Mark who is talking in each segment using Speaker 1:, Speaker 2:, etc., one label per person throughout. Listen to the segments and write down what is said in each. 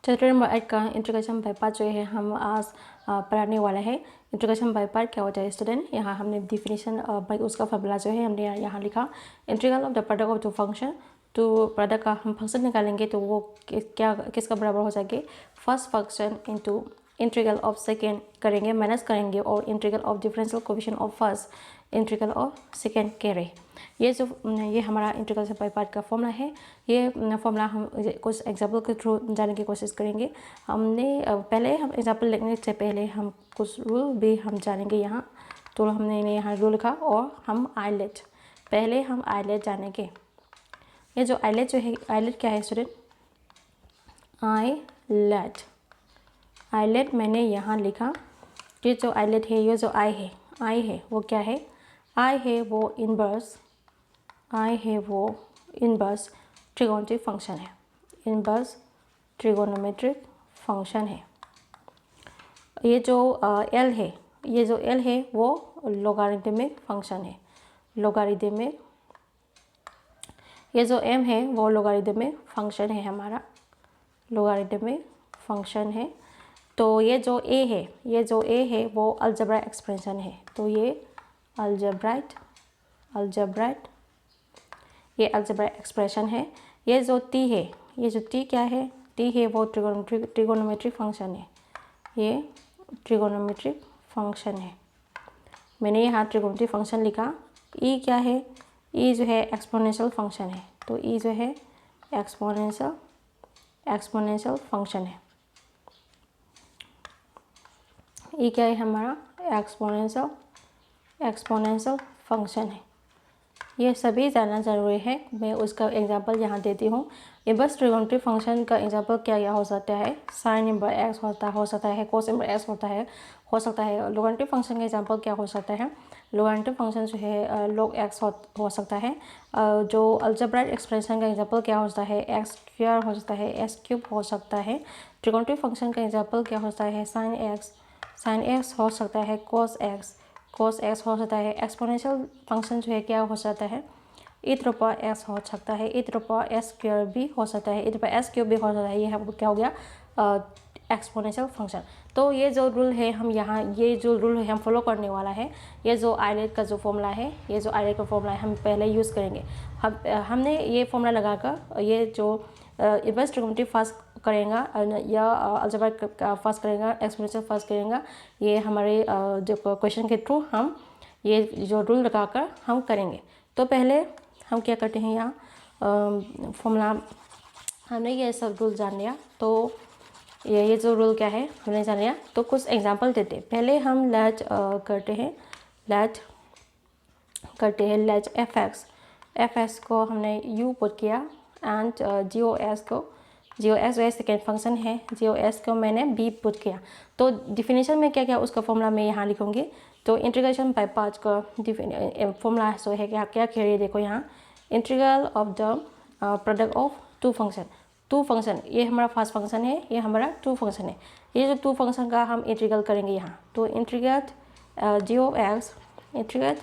Speaker 1: Chapter number 8 का interrogation by part जो है हम आज पढ़ने वाला है। इंट्रोगेशन बाय पार्ट क्या होता है स्टूडेंट? यहाँ हमने डिफिनेशन बाई उसका फॉर्मूला जो है हमने यहाँ लिखा। Integral of the product of two function, तो प्रोडक्ट का हम फंक्शन निकालेंगे तो वो किसका बराबर हो जाएगी? First function into integral of second करेंगे, माइनस करेंगे और integral of differential coefficient of first integral of second करे। ये हमारा इंटीग्रल बाय पार्ट का फॉर्मूला है। ये फॉर्मूला हम कुछ एग्जाम्पल के थ्रू जानने की कोशिश करेंगे। हमने पहले हम एग्जाम्पल लिखने से पहले हम कुछ रूल भी हम जानेंगे यहाँ। तो हमने यहाँ रूल लिखा और हम आइलेट, पहले हम आइलेट जानेंगे। ये जो आइलेट जो है, आइलेट क्या है स्टूडेंट? आइलेट मैंने यहाँ लिखा। ये जो आइलेट है, ये जो आई है वो क्या है? आई है वो इनवर्स, आई है वो इनवर्स ट्रिगोनोमेट्रिक फंक्शन है, इनवर्स ट्रिगोनोमेट्रिक फंक्शन है। ये जो एल है, ये जो एल है वो लोगारिथमिक फंक्शन है, लोगारिथमिक। ये जो एम है वो लोगारिथमिक फंक्शन है, हमारा लोगारिथमिक फंक्शन है। तो ये जो ए है, ये जो ए है वो अलजेब्रा एक्सप्रेशन है। तो ये अलजेब्राइट ये अलजेब्रा एक्सप्रेशन है। ये जो टी है, ये जो टी क्या है? टी है वो ट्रिगोनोमेट्रिक फंक्शन है, ये ट्रिगोनोमेट्रिक फंक्शन है। मैंने यहाँ ट्रिगोनोमेट्रिक फंक्शन लिखा। ई क्या है? ई जो है एक्सपोनेंशियल फंक्शन है। तो ई जो है एक्सपोनेंशियल फंक्शन है। ई क्या है हमारा? एक्सपोनेंशियल फंक्शन है। ये सभी जानना ज़रूरी है। मैं उसका एग्जांपल यहाँ देती हूँ। इनवर्स ट्रिगोनोमेट्रिक फंक्शन का एग्जांपल क्या हो सकता है? साइन इनवर्स एक्स हो सकता है, कोस इनवर्स एक्स हो सकता है। लोगारिथमिक फंक्शन का एग्जांपल क्या हो सकता है? लोगारिथमिक फंक्शन जो है log x हो सकता है। जो अलजेब्राइक एक्सप्रेशन का एग्जांपल क्या हो सकता है? एक्स स्क्वायर हो सकता है, एक्स क्यूब हो सकता है। ट्रिगोनोमेट्रिक फंक्शन का एग्जांपल क्या हो सकता है? साइन एक्स हो सकता है, कोस एक्स हो सकता है। एक्सपोनेंशियल फंक्शन जो है क्या हो सकता है? e to the power s हो सकता है, e to the power s square भी हो सकता है, e to the power s cube भी हो सकता है। ये क्या हो गया? Exponential function. तो ये जो रूल है हम यहाँ, ये जो रूल है हम फॉलो करने वाला है। ये जो आइलेट का जो फॉर्मूला है, ये जो आइलेट का फॉर्मूला है हम पहले यूज़ करेंगे। हमने ये फॉर्मूला लगाकर ये जो इनवर्स ट्रिगोनोमेट्री फर्स्ट करेगा या अलजेब्रा फर्स्ट करेगा, एक्सपोनेंशियल फर्स्ट करेगा, ये हमारे जो क्वेश्चन के थ्रू हम ये जो रूल लगाकर हम करेंगे। तो पहले हम क्या करते हैं, यहाँ फॉर्मूला हमने ये सब रूल जान लिया। तो ये जो रूल क्या है हमने जान लिया। तो कुछ एग्जांपल देते। पहले हम लेट करते हैं एफ एक्स को हमने u पुट किया एंड जी ओ एस जो सेकेंड फंक्शन है, जी ओ एस को मैंने b पुट किया। तो डिफिनेशन में क्या क्या उसका फॉर्मूला मैं यहाँ लिखूँगी। तो इंटीग्रेशन बाय पार्ट्स का फॉर्मूला जो है क्या क्या कह रही है, देखो यहाँ। Integral of the product of two function, ये हमारा फर्स्ट फंक्शन है, ये हमारा टू फंक्शन है। ये जो टू फंक्शन का हम इंटीग्रल करेंगे यहाँ। तो integrate g of x, integrate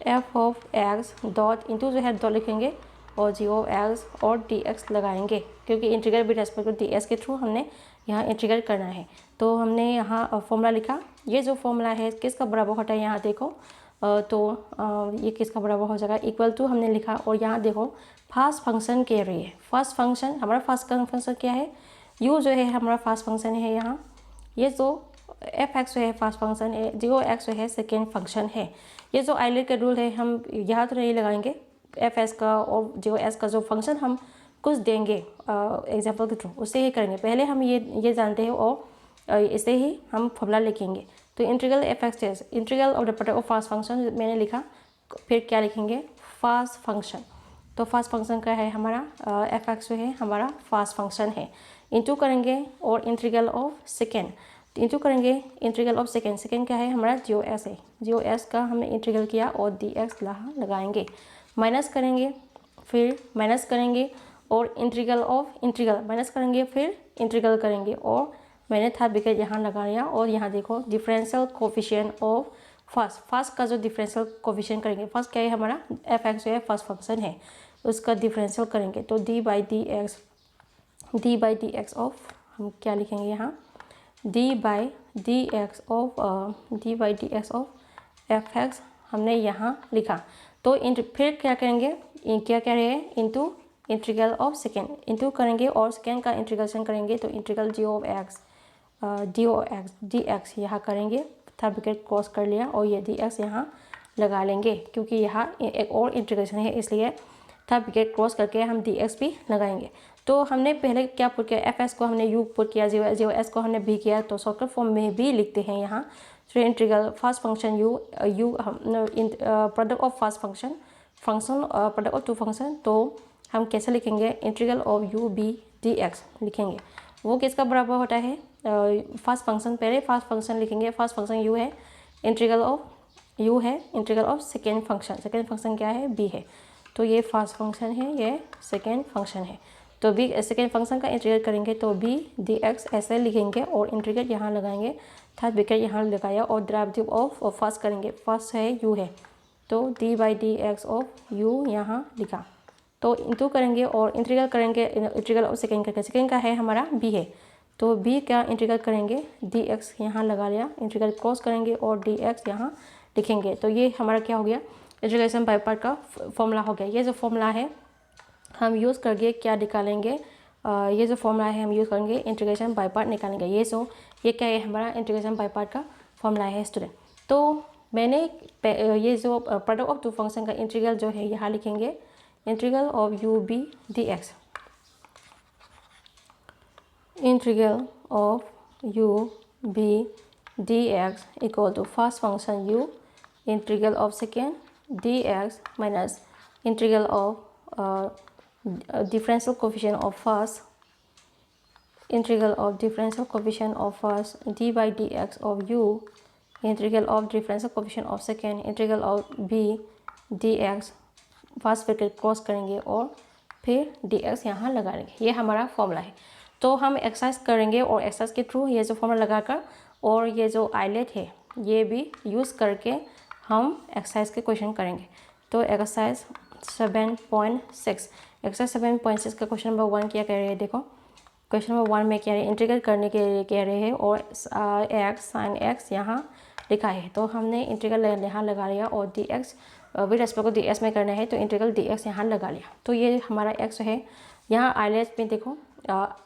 Speaker 1: f of x dot into जो है डॉट लिखेंगे और जी ऑफ एक्स और डी एक्स लगाएंगे, क्योंकि इंटीग्रल भी रेस्पेक्ट टू डी एक्स के थ्रू हमने यहाँ इंटीग्रेट करना है। तो हमने यहाँ फॉर्मूला लिखा। ये जो फॉर्मूला है किसका बराबर होता है, यहाँ देखो। ये किसका बराबर हो जाएगा? इक्वल टू हमने लिखा और यहाँ देखो फर्स्ट फंक्शन कह रही है। फर्स्ट फंक्शन हमारा फर्स्ट फंक्शन क्या है? u जो है हमारा फर्स्ट फंक्शन है यहाँ। ये जो एफ एक्स जो है फर्स्ट फंक्शन है, जी ओ एक्स जो है सेकेंड फंक्शन है। ये जो आइलेट का रूल है हम यहाँ तो नहीं लगाएंगे। एफ एस का और जी ओ एस का जो फंक्शन हम कुछ देंगे एग्जाम्पल के थ्रू, उससे ही करेंगे। पहले हम ये जानते हैं और इसे ही हम फॉर्मूला लिखेंगे। तो integral f x test, integral of the product of first function मैंने लिखा। फिर क्या लिखेंगे? First function. तो फर्स्ट फंक्शन क्या है हमारा? एफ एक्स जो है हमारा फर्स्ट फंक्शन है। इंटू करेंगे और इंटीग्रल ऑफ सेकेंड, इंटू करेंगे इंटीग्रल ऑफ सेकेंड क्या है हमारा? जी ओ एस है। जी ओ एस का हमने इंटीग्रल किया और डी एक्स लगाएंगे, माइनस करेंगे, फिर माइनस करेंगे और इंटीग्रल ऑफ इंटीग्रल माइनस करेंगे, फिर इंटीग्रल करेंगे और मैंने थर्ड ब्रैकेट यहाँ लगा लिया। और यहाँ देखो डिफरेंशियल कोफिशिएंट ऑफ फर्स्ट का जो डिफरेंशियल कोफिशिएंट करेंगे, फर्स्ट क्या है हमारा? एफ एक्स जो है फर्स्ट फंक्शन है, उसका डिफरेंशियल करेंगे। तो d by d x of हम क्या लिखेंगे यहाँ d by d x of F x हमने यहाँ लिखा। तो फिर क्या करेंगे, क्या कह रहे हैं, into integral of second, into करेंगे और सेकेंड का इंटीग्रेशन करेंगे तो integral g of x d x यहाँ करेंगे, थर्ड ब्रैकेट क्रॉस कर लिया और ये डी एक्स यहाँ लगा लेंगे क्योंकि यहाँ एक और इंटीग्रेशन है इसलिए थर्ड ब्रैकेट क्रॉस करके हम डी एक्स भी लगाएंगे। तो हमने पहले क्या पुट किया, एफ एस को हमने यू पुट किया, जीरो एस को हमने बी किया, तो शॉर्टकट फॉर्म में भी लिखते हैं यहाँ। तो integral first function u product of first function product of two function, तो हम कैसे लिखेंगे, integral of u b d x लिखेंगे। वो किसका बराबर होता है, फर्स्ट फंक्शन, पहले फर्स्ट फंक्शन लिखेंगे, फर्स्ट फंक्शन यू है, इंटीग्रल ऑफ यू है, इंटीग्रल ऑफ सेकेंड फंक्शन क्या है, बी है। तो ये फर्स्ट फंक्शन है, ये सेकेंड फंक्शन है, तो बी सेकेंड फंक्शन का इंटीग्रेट करेंगे तो बी डी एक्स ऐसे लिखेंगे और इंटीग्रेट यहाँ लगाएंगे, थर्ड ब्रैकेट यहाँ लगाया और डेरिवेटिव ऑफ फर्स्ट करेंगे, फर्स्ट है यू है तो d by d x of you यहाँ लिखा। तो इंटू करेंगे और इंटीग्रल करेंगे, इंटीग्रल ऑफ सेकेंड करके, सेकेंड का है हमारा बी है तो बी का इंटीग्रल करेंगे, डी एक्स यहाँ लगा लिया, इंटीग्रल क्रॉस करेंगे और डी एक्स यहाँ लिखेंगे। तो ये हमारा क्या हो गया, इंटीग्रेशन बाय पार्ट का फॉर्मूला हो गया। ये जो फॉर्मूला है हम यूज़ करके क्या निकालेंगे, ये जो फॉर्मूला है हम यूज़ करेंगे इंटीग्रेशन बाय पार्ट निकालेंगे। ये क्या है, हमारा इंटीग्रेशन बाय पार्ट का फॉर्मूला है स्टूडेंट। तो मैंने ये जो प्रोडक्ट ऑफ टू फंक्शन का इंटीग्रल जो है यहाँ लिखेंगे, integral of u b d x, integral of u b d x equal to first function u, integral of second d x minus integral of differential coefficient of first, integral of differential coefficient of first d by dx of u, integral of differential coefficient of second, integral of b dx, first bracket cross करेंगे और फिर dx यहाँ लगा लेंगे। ये हमारा formula है। तो हम एक्सरसाइज करेंगे और एक्सरसाइज के थ्रू ये जो फॉर्मूला लगाकर और ये जो आइलेट है ये भी यूज़ करके हम एक्सरसाइज के क्वेश्चन करेंगे। तो एक्सरसाइज 7.6, एक्सरसाइज 7.6 का क्वेश्चन नंबर 1 क्या कह रहे हैं, देखो क्वेश्चन नंबर 1 में क्या है, इंटीग्रेट करने के लिए कह रहे हैं और एक्स साइन एक्स यहाँ लिखा है। तो हमने इंटीग्रल यहाँ लगा लिया और डी एक्स विद रेस्पेक्ट को डी एक्स में करना है तो इंटीग्रल डी एक्स यहाँ लगा लिया। तो ये हमारा एक्स है, यहाँ आइलेट में देखो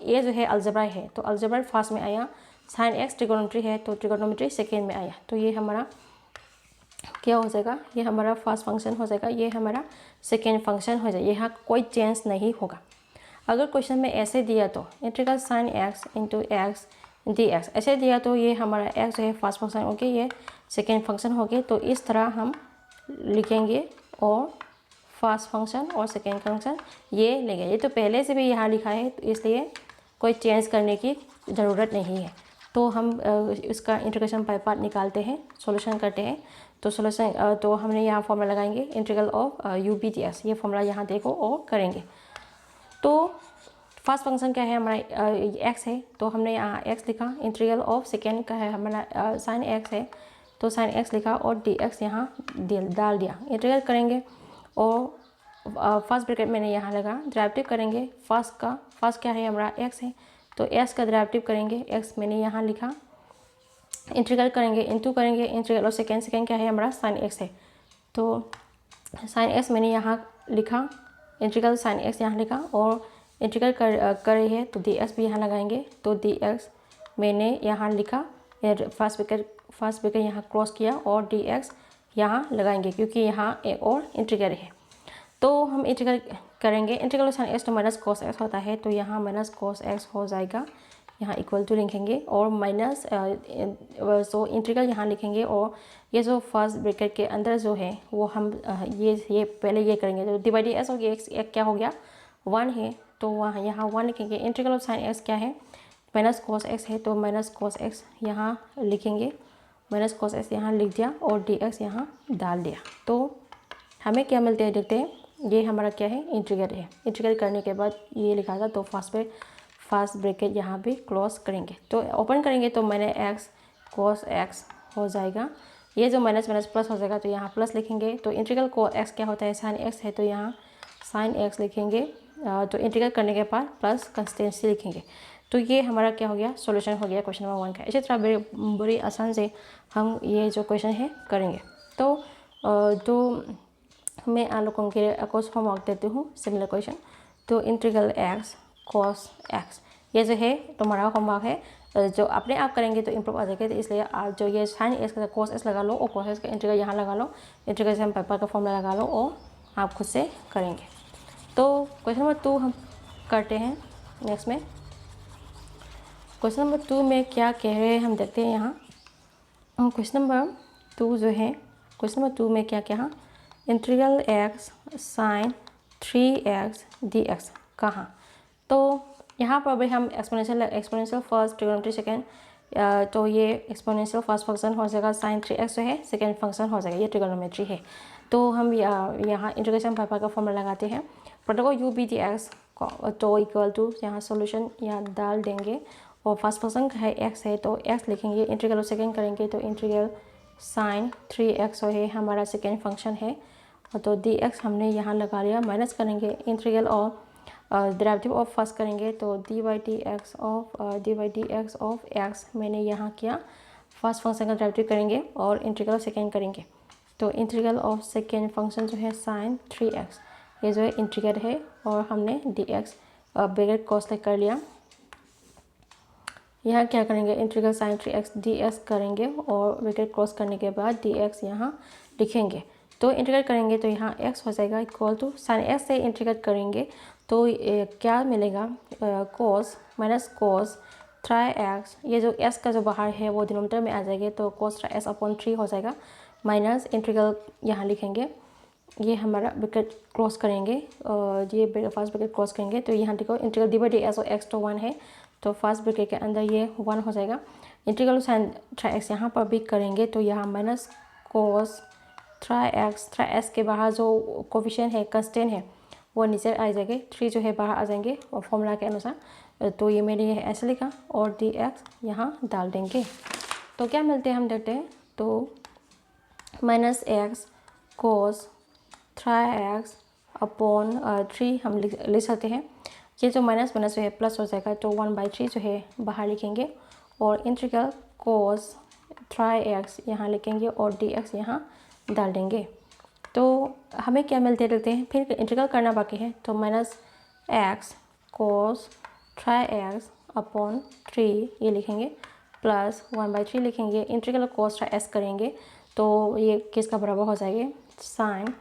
Speaker 1: ये जो है अलजेब्रा है तो अलजेब्रा फर्स्ट में आया, साइन एक्स ट्रिगोनोमेट्री है तो ट्रिगोनोमेट्री सेकेंड में आया। तो ये हमारा क्या हो जाएगा, ये हमारा फर्स्ट फंक्शन हो जाएगा, ये हमारा सेकेंड फंक्शन हो जाएगा, यहाँ कोई चेंज नहीं होगा। अगर क्वेश्चन में ऐसे दिया तो integral sine x into x d x ऐसे दिया तो ये हमारा एक्स है फर्स्ट फंक्शन हो गया, ये सेकेंड फंक्शन हो गया। तो इस तरह हम लिखेंगे और फर्स्ट फंक्शन और सेकेंड फंक्शन ये लेंगे। ये तो पहले से भी यहाँ लिखा है तो इसलिए कोई चेंज करने की ज़रूरत नहीं है। तो हम इसका इंटीग्रेशन बाय पार्ट निकालते हैं, सॉल्यूशन करते हैं। तो सॉल्यूशन तो हमने यहाँ फॉर्मूला लगाएंगे integral of u b d x, ये फॉर्मूला यहाँ देखो और करेंगे। तो फर्स्ट फंक्शन क्या है हमारा एक्स है तो हमने यहाँ एक्स लिखा, इंटीग्रल ऑफ सेकेंड का है हमारा साइन एक्स है तो साइन एक्स लिखा और डी एक्स यहाँ डाल दिया। इंटीग्रेट करेंगे और फर्स्ट ब्रैकेट मैंने यहाँ लगा, डेरिवेटिव करेंगे फर्स्ट क्या है हमारा एक्स है तो एक्स का डेरिवेटिव करेंगे, एक्स मैंने यहाँ लिखा, इंटीग्रल करेंगे इंटू करेंगे इंटीग्रल और सेकेंड क्या है हमारा साइन एक्स है तो साइन एक्स मैंने यहाँ लिखा, इंटीग्रल साइन एक्स यहाँ लिखा और इंटीग्रल कर रही है तो डी एक्स भी यहाँ लगाएंगे। तो डी एक्स मैंने यहाँ लिखा, फर्स्ट ब्रैकेट यहाँ क्रॉस किया और डी एक्स यहाँ लगाएंगे क्योंकि यहाँ एक और इंटीग्रल है। तो हम इंटीग्रल करेंगे, इंटीग्रल साइन एक्स तो माइनस कॉस एक्स होता है तो यहाँ माइनस कॉस एक्स हो जाएगा, यहाँ इक्वल टू लिखेंगे और माइनस सो इंटीग्रल यहाँ लिखेंगे और ये जो फर्स्ट ब्रैकेट के अंदर जो है वो हम ये पहले ये करेंगे। तो डिवाइड एस और एक्स क्या हो गया 1 है तो वहाँ यहाँ 1 लिखेंगे। इंटीग्रल ऑफ साइन एक्स क्या है माइनस कॉस एक्स है तो माइनस कॉस एक्स यहाँ लिखेंगे, माइनस कॉस एक्स यहाँ लिख दिया और डी एक्स यहाँ डाल दिया। तो हमें क्या मिलते हैं देखते हैं, ये हमारा क्या है इंटीग्रल है। इंटीग्रल करने के बाद ये लिखा था तो फर्स्ट ब्रैकेट यहाँ भी क्लोज करेंगे तो ओपन करेंगे तो मैंने एक्स कॉस एक्स हो जाएगा, ये जो माइनस माइनस प्लस हो जाएगा तो यहाँ प्लस लिखेंगे। तो इंटीग्रल को एक्स क्या होता है साइन एक्स है तो यहाँ साइन एक्स लिखेंगे। तो इंटीग्रल करने के बाद प्लस कंस्टेंसी लिखेंगे। तो ये हमारा क्या हो गया, सॉल्यूशन हो गया क्वेश्चन नंबर 1 का। इसी तरह बड़ी आसान से हम ये जो क्वेश्चन है करेंगे। तो मैं आप लोगों के लिए कुछ होमवर्क देती हूँ, सिमिलर क्वेश्चन। तो इंटीग्रल x cos x ये जो है तुम्हारा होमवर्क है, जो अपने आप करेंगे तो इम्प्रूव आ जाएगा। तो इसलिए आप जो ये साइन एक्स का cos x लगा लो और cos x का इंटीग्रल यहाँ लगा लो, इंटीग्रेशन पेपर का फॉर्मूला लगा लो और आप खुद से करेंगे। तो क्वेश्चन नंबर 2 हम करते हैं नेक्स्ट में। क्वेश्चन नंबर 2 में क्या कह रहे हैं हम देखते हैं यहाँ। क्वेश्चन नंबर 2 जो है, क्वेश्चन नंबर 2 में क्या क्या, integral x sign 3x dx कहाँ। तो यहाँ पर भी हम एक्सपोनेंशियल फर्स्ट, ट्रिग्नोमेट्री सेकेंड, तो ये एक्सपोनेंशियल फर्स्ट फंक्शन हो जाएगा, साइन 3x जो है सेकेंड फंक्शन हो जाएगा, ये ट्रिग्नोमेट्री है। तो हम यहाँ इंटीग्रेशन पापा का फॉर्मूला लगाते हैं, product u b d x तो इक्वल टू यहाँ सोल्यूशन यहाँ डाल देंगे और फर्स्ट फंक्शन का है x है तो x लिखेंगे, इंटीग्रल सेकेंड करेंगे तो इंटीग्रल साइन 3x है हमारा सेकेंड फंक्शन है। तो dx हमने यहाँ लगा लिया, माइनस करेंगे इंटीग्रल और डेरिवेटिव ऑफ फर्स्ट करेंगे तो dy dx ऑफ x मैंने यहाँ किया, फर्स्ट फंक्शन का डेरिवेटिव करेंगे और इंटीग्रल सेकेंड करेंगे। तो इंटीग्रल ऑफ सेकेंड फंक्शन जो है साइन 3x ये जो है इंटीग्रल है और हमने dx ब्रैकेट क्रॉस कर लिया। यहाँ क्या करेंगे, इंटीग्रल साइन 3x dx करेंगे और ब्रैकेट क्रॉस करने के बाद dx यहाँ लिखेंगे। तो इंटीग्रेट करेंगे तो यहाँ x हो जाएगा इक्वल टू साइन x से इंटीग्रेट करेंगे तो क्या मिलेगा, कोस माइनस कोस 3x, ये जो s का जो बाहर है वो डिनोमिनेटर में आ जाएगा तो कोस 3x अपॉन 3 हो जाएगा, माइनस इंटीग्रल यहाँ लिखेंगे, ये हमारा ब्रैकेट क्रॉस करेंगे और ये फर्स्ट ब्रैकेट क्रॉस करेंगे तो यहाँ देखो integral D by D S और x तो 1 है तो फर्स्ट ब्रैकेट के अंदर ये 1 हो जाएगा। इंटीग्रल साइन 3x यहाँ पर भी करेंगे तो यहाँ माइनस कोस 3x के बाहर जो कोफिशिएंट है कंस्टेंट है वो नीचे आ जाएंगे, 3 जो है बाहर आ जाएंगे और फॉर्मूला के अनुसार। तो ये मेरे ये ऐसे लिखा और dx यहाँ डाल देंगे तो क्या मिलते हैं हम देखते हैं। तो माइनस x कोस 3x अपॉन 3 हम लिख सकते हैं, ये जो माइनस माइनस जो है प्लस हो जाएगा तो 1/3 जो है बाहर लिखेंगे और इंटीग्रल कोस 3x यहाँ लिखेंगे और dx यहाँ डाल देंगे। तो हमें क्या मिलते रहते हैं, फिर इंटीग्रल करना बाकी है तो माइनस x कोस 3x अपॉन 3 ये लिखेंगे प्लस 1/3 लिखेंगे, इंटीग्रल कोस 3x करेंगे तो ये किसका बराबर हो जाएगा, साइन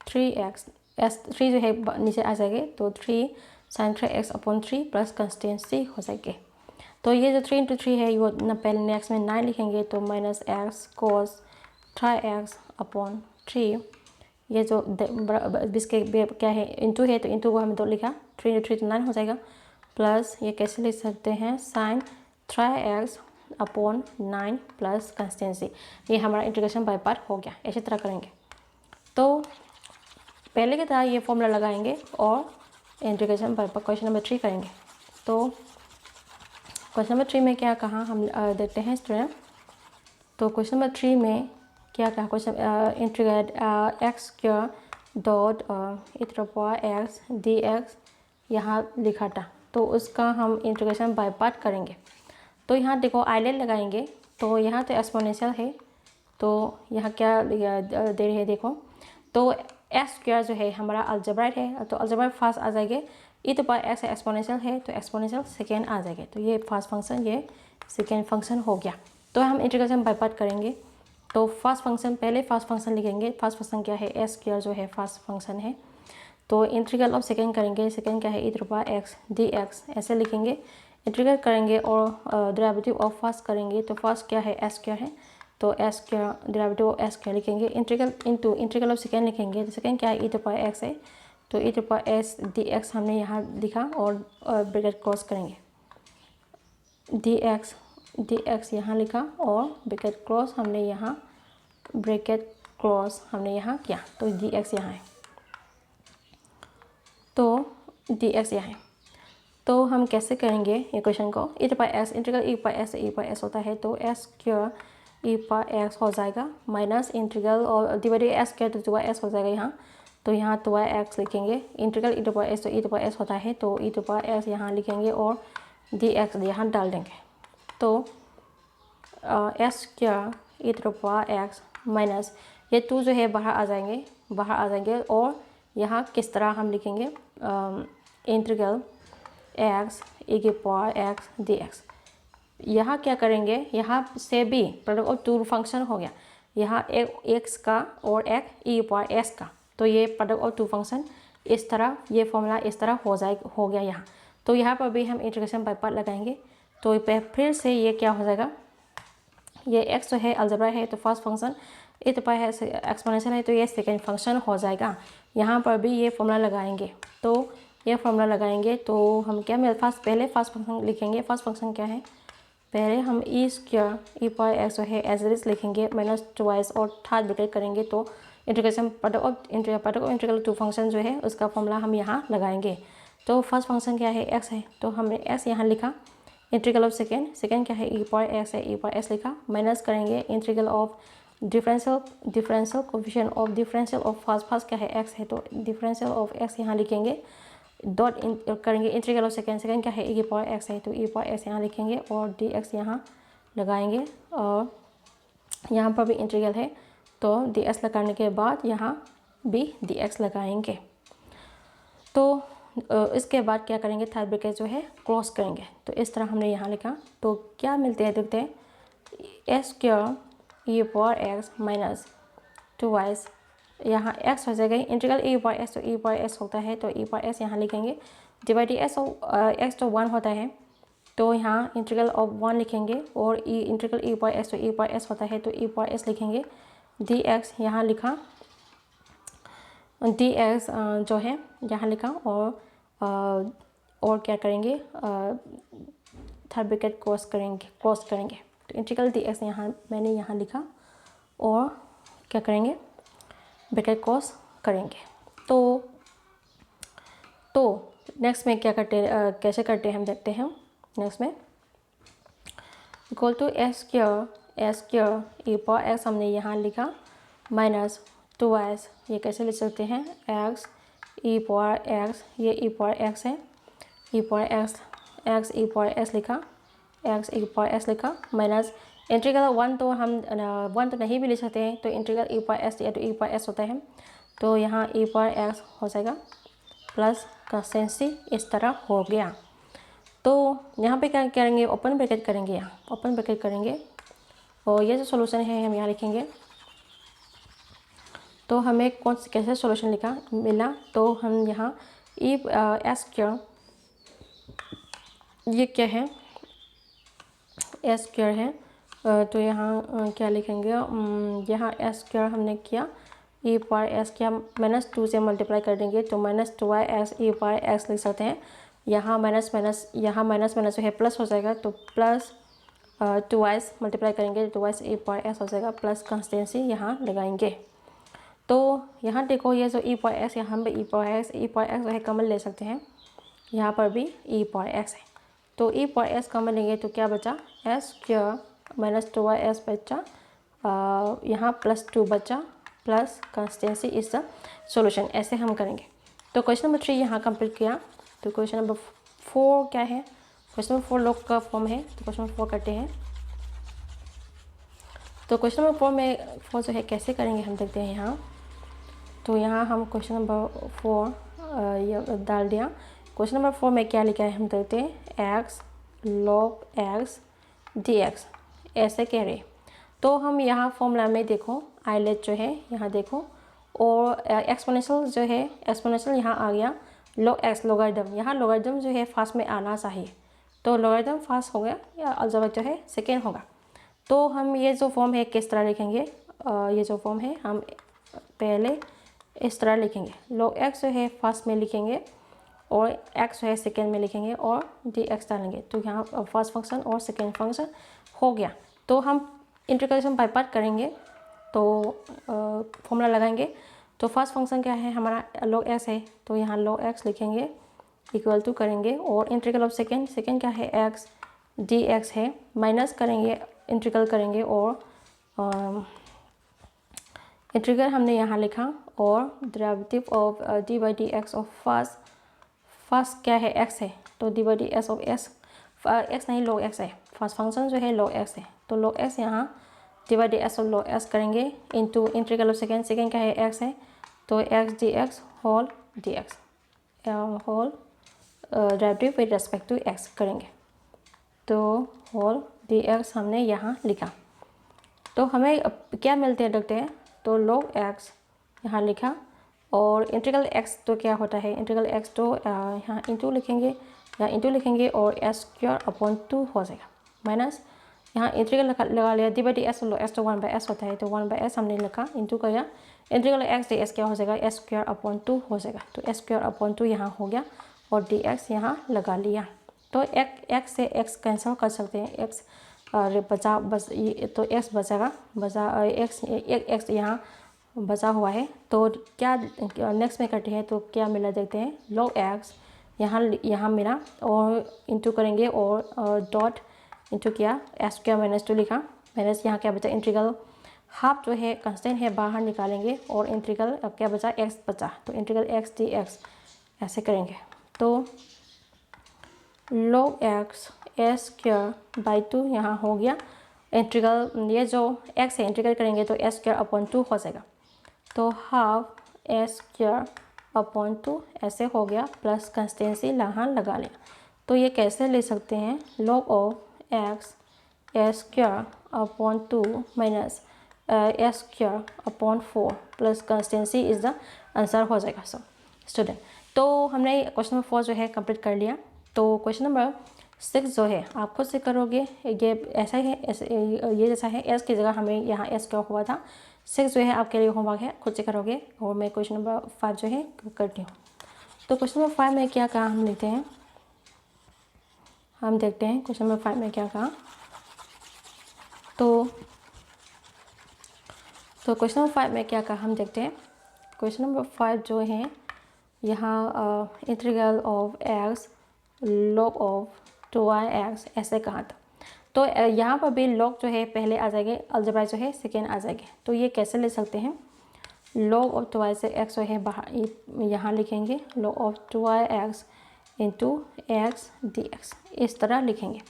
Speaker 1: 3x, s3 जो है नीचे आ जाएंगे तो 3 sign 3x upon 3 plus consistency हो जाएंगे। तो ये जो 3 × 3 है वो पहले नेक्स्ट में 9 लिखेंगे तो माइनस x कोस 3x अपॉन 3, ये जो इसके क्या है इंटू है तो इंटू को हमें 2 लिखा, 3 × 3 तो 9 हो जाएगा, प्लस ये कैसे लिख सकते हैं sign 3x upon 9 plus consistency, ये हमारा इंटीग्रेशन बाय पार्ट हो गया। इसी तरह करेंगे तो पहले की तरह ये फॉर्मूला लगाएंगे और integration by part question number 3 करेंगे। तो क्वेश्चन नंबर 3 में क्या कहा हम देखते हैं स्टूडेंट। तो क्वेश्चन नंबर 3 में क्या कहा, question integrate x square dot x dx यहाँ लिखा था तो उसका हम इंटीग्रेशन बाय पार्ट करेंगे। तो यहाँ देखो आइलैंड लगाएंगे तो यहाँ तो एक्सपोनेंशियल है तो यहाँ क्या दे रहे हैं देखो, तो एक्स स्क्वायर जो है हमारा अलजेब्राइक है तो अलजेब्राइक फर्स्ट आ जाएंगे, e⁻x एक्सपोनेंशियल है तो एक्सपोनेंशियल सेकेंड आ जाएगा, तो ये फर्स्ट फंक्शन ये सेकेंड फंक्शन हो गया। तो हम इंटीग्रेशन बाय पार्ट करेंगे तो फर्स्ट फंक्शन पहले फर्स्ट फंक्शन लिखेंगे, फर्स्ट फंक्शन क्या है एक्स स्क्वायर जो है फर्स्ट फंक्शन है तो इंटीग्रल ऑफ सेकेंड करेंगे, सेकेंड क्या है e⁻x dx ऐसे लिखेंगे, इंटीग्रेट करेंगे और डेरिवेटिव ऑफ फर्स्ट करेंगे तो फर्स्ट क्या है एक्स स्क्वायर है तो X square derivative of X square लिखेंगे, integral into integral of second लिखेंगे तो सेकेंड क्या है e⁻x है तो e⁻x dx हमने यहाँ लिखा और ब्रैकेट क्रॉस करेंगे, dx यहाँ लिखा और ब्रैकेट क्रॉस हमने यहाँ किया तो dx यहाँ है, तो dx यहाँ है। तो हम कैसे करेंगे ये क्वेश्चन को, e⁻x इंटीग्रल e⁻x से e⁻x होता है तो x स्क्वायर e⁻x हो जाएगा माइनस इंटीग्रल और डिवाइडेड x स्क्वायर तो 2x हो जाएगा यहाँ तो यहाँ 2x लिखेंगे। Integral e to power x तो e टू पावर x होता है, तो e टू पावर x यहाँ लिखेंगे और dx यहाँ डाल देंगे। तो s square e to power x minus ये 2 जो है बाहर आ जाएंगे और यहाँ किस तरह हम लिखेंगे इंटीग्रल x e की पावर x dx। यहाँ क्या करेंगे, यहाँ से भी प्रोडक्ट ऑफ टू फंक्शन हो गया, यहाँ एक x का और एक e पावर s का, तो ये प्रोडक्ट ऑफ टू फंक्शन इस तरह, ये फॉर्मूला इस तरह हो गया यहाँ। तो यहाँ पर भी हम इंटीग्रेशन बाय पार्ट लगाएंगे, तो फिर से ये क्या हो जाएगा, ये x जो है अलजेब्रा है तो first function, e to power है एक्सपोनेंशियल है तो ये सेकेंड फंक्शन हो जाएगा। यहाँ पर भी ये फॉर्मूला लगाएंगे, तो ये फॉर्मूला लगाएंगे तो हम क्या पहले फर्स्ट फंक्शन लिखेंगे। फर्स्ट फंक्शन क्या है, पहले हम e square e power x जो है एज इट इज लिखेंगे माइनस 2y और थर्ड ब्रैकेट करेंगे, तो integration product of integral two function जो है उसका फॉर्मूला हम यहाँ लगाएंगे। तो फर्स्ट फंक्शन क्या है, x है, तो हमने x यहाँ लिखा। इंटीग्रल ऑफ सेकेंड क्या है, e पावर x है, e पावर s लिखा। माइनस करेंगे integral of differential coefficient of differential of first क्या है, x है, तो डिफरेंशियल ऑफ x यहाँ लिखेंगे। डॉट करेंगे इंटीग्रल ऑफ सेकेंड क्या है, e की पावर x है, तो e पावर s यहाँ लिखेंगे और dx यहाँ लगाएंगे। और यहाँ पर भी इंटीग्रल है तो dx लगाने के बाद यहाँ भी dx लगाएंगे। तो इसके बाद क्या करेंगे, थर्ड ब्रैकेट जो है क्रॉस करेंगे, तो इस तरह हमने यहाँ लिखा। तो क्या मिलते हैं देखते हैं, s square e power x minus 2y, यहाँ x हो जाएगा। इंटीग्रल e पावर s तो e पावर s होता है, तो e पावर s यहाँ लिखेंगे। डिवाइड x तो 1 होता है, तो यहाँ इंटीग्रल ऑफ 1 लिखेंगे और इंटीग्रल e पावर s तो e पावर s होता है, तो e पावर s लिखेंगे। dx यहाँ लिखा, dx जो है यहाँ लिखा और क्या करेंगे, थर्ड ब्रैकेट क्रॉस करेंगे। तो इंटीग्रल dx यहाँ मैंने यहाँ लिखा और क्या करेंगे, ब्रैकेट क्रॉस करेंगे। तो नेक्स्ट में क्या कैसे करते हैं हम देखते हैं। नेक्स्ट में equal to s square e power x हमने यहाँ लिखा माइनस 2y, ये कैसे लिख सकते हैं, x e पावर x, ये e पावर x है, e power x e power s लिखा, x e पावर s लिखा माइनस इंटीग्रल 1 तो हम 1 तो नहीं भी लिख सकते हैं, तो इंटीग्रल e पावर s या तो e पावर s होता है, तो यहाँ e पावर x हो जाएगा प्लस कंस्टेंसी इस तरह हो गया। तो यहाँ पे क्या करेंगे, ओपन ब्रैकेट करेंगे, यहाँ ओपन ब्रैकेट करेंगे और ये जो सॉल्यूशन है हम यहाँ लिखेंगे। तो हमें कैसे सॉल्यूशन मिला, तो हम यहाँ s स्क्वायर, ये क्या है, s स्क्वायर है, तो यहाँ क्या लिखेंगे, यहाँ s स्क्वायर हमने किया, e पावर s किया माइनस 2 से मल्टीप्लाई कर देंगे, तो minus 2y e power x लिख सकते हैं। यहाँ माइनस जो है प्लस हो जाएगा, तो प्लस 2y मल्टीप्लाई करेंगे, 2y e पावर s हो जाएगा प्लस कंस्टेंसी यहाँ लगाएंगे। तो यहाँ देखो ये जो e पावर s, यहाँ पे e पावर x जो है कॉमन ले सकते हैं, यहाँ पर भी e पावर x है, तो e पावर s कॉमन लेंगे तो क्या बचा, s स्क्वायर माइनस 2y बचा, यहाँ प्लस 2 बचा plus consistency is the solution. ऐसे हम करेंगे। तो क्वेश्चन नंबर 3 यहाँ कंप्लीट किया। तो क्वेश्चन नंबर 4 क्या है, क्वेश्चन नंबर 4 लॉग का फॉर्म है, तो क्वेश्चन नंबर 4 करते हैं। तो क्वेश्चन नंबर 4 जो है कैसे करेंगे हम देखते हैं यहाँ। तो यहाँ हम क्वेश्चन नंबर 4 डाल दिया। क्वेश्चन नंबर 4 में क्या लिखा है हम देखते हैं, x log x dx ऐसे कह रहे। तो हम यहाँ फॉर्मूला में देखो आइलेट जो है यहाँ देखो, और एक्सपोनेंशियल जो है एक्सपोनेंशियल यहाँ आ गया, log x लॉगरिथम, यहाँ लॉगरिथम जो है फर्स्ट में आना चाहिए, तो लॉगरिथम फर्स्ट हो गया या अलजेब्रा जो है सेकेंड होगा। तो हम ये जो फॉर्म है किस तरह लिखेंगे, ये जो फॉर्म है हम पहले इस तरह लिखेंगे, log x जो है फर्स्ट में लिखेंगे और x जो है सेकेंड में लिखेंगे और dx डालेंगे। तो यहाँ फर्स्ट फंक्शन और सेकेंड फंक्शन हो गया। तो हम इंटीग्रेशन बाय पार्ट करेंगे, तो फॉर्मूला लगाएंगे। तो फर्स्ट फंक्शन क्या है हमारा, log x है, तो यहाँ log x लिखेंगे इक्वल टू करेंगे और इंटीग्रल ऑफ सेकेंड क्या है, x dx है, माइनस करेंगे इंटीग्रल करेंगे और इंटीग्रल हमने यहाँ लिखा और derivative of d by d x of first क्या है x है, तो d by d x of x नहीं log x है, फर्स्ट फंक्शन जो है log x है, तो log x यहाँ d by d x of log x करेंगे इंटू इंटीग्रल ऑफ सेकेंड क्या है x है, तो x d x whole D x whole derivative with respect to x करेंगे, तो होल डी एक्स हमने यहाँ लिखा। तो हमें क्या मिलते हैं देखते हैं, तो log x यहाँ लिखा और इंटीग्रल x तो क्या होता है, इंटीग्रल x तो यहाँ इंटू लिखेंगे और s स्क्वायर अपॉन 2 हो जाएगा, माइनस यहाँ इंटीग्रल लगा लिया D by D S low, s तो 1/s होता है, तो 1/s हमने लिखा इंटू किया इंटीग्रल x डी एस क्या हो जाएगा, s स्क्वायर अपॉन 2 हो जाएगा, तो s स्क्वायर अपॉन 2 यहाँ हो गया और dx यहाँ लगा लिया। तो x से x कैंसिल कर सकते हैं, x बस ये तो x बचा x यहाँ बचा हुआ है, तो क्या नेक्स्ट में करते हैं तो क्या मिला देखते हैं, log x यहाँ मिला और इंटू करेंगे और डॉट इंटू किया s स्क्वायर माइनस 2 लिखा, माइनस यहाँ क्या बचा इंटीग्रल हाफ जो है कांस्टेंट है बाहर निकालेंगे और इंटीग्रल क्या बचा x बचा, तो इंटीग्रल x डी एक्स ऐसे करेंगे, तो log x s square by 2 यहाँ हो गया, इंटीग्रल ये जो x है इंटीग्रल करेंगे तो s स्क्वायर अपॉन 2 हो जाएगा, तो हाफ s स्क्वायर अपॉन 2 ऐसे हो गया, प्लस कंस्टेंसी यहाँ लगा लिया। तो ये कैसे ले सकते हैं, log of x s square upon 2 minus s square upon 4 plus consistency is the answer हो जाएगा। सो स्टूडेंट, तो हमने क्वेश्चन नंबर 4 जो है कंप्लीट कर लिया। तो क्वेश्चन नंबर 6 जो है आप खुद से करोगे, ये ऐसा ही है, ये जैसा है, s की जगह हमें यहाँ s क्या हुआ था, 6 जो है आपके लिए होमवर्क है, खुद से करोगे और मैं क्वेश्चन नंबर 5 जो है करती हूँ। तो क्वेश्चन नंबर 5 में क्या कहा हम लिखते हैं, हम देखते हैं क्वेश्चन नंबर 5 में क्या कहा। तो क्वेश्चन नंबर 5 में क्या कहा हम देखते हैं। क्वेश्चन नंबर 5 जो है यहाँ integral of x log of 2y(x) ऐसे कहा था, तो यहाँ पर भी log जो है पहले आ जाएंगे, अलजेब्रा जो है सेकेंड आ जाएंगे। तो ये कैसे ले सकते हैं, log ऑफ 2y से x जो है बाहर यहाँ लिखेंगे, log of 2y(x) into x dx, इस तरह लिखेंगे।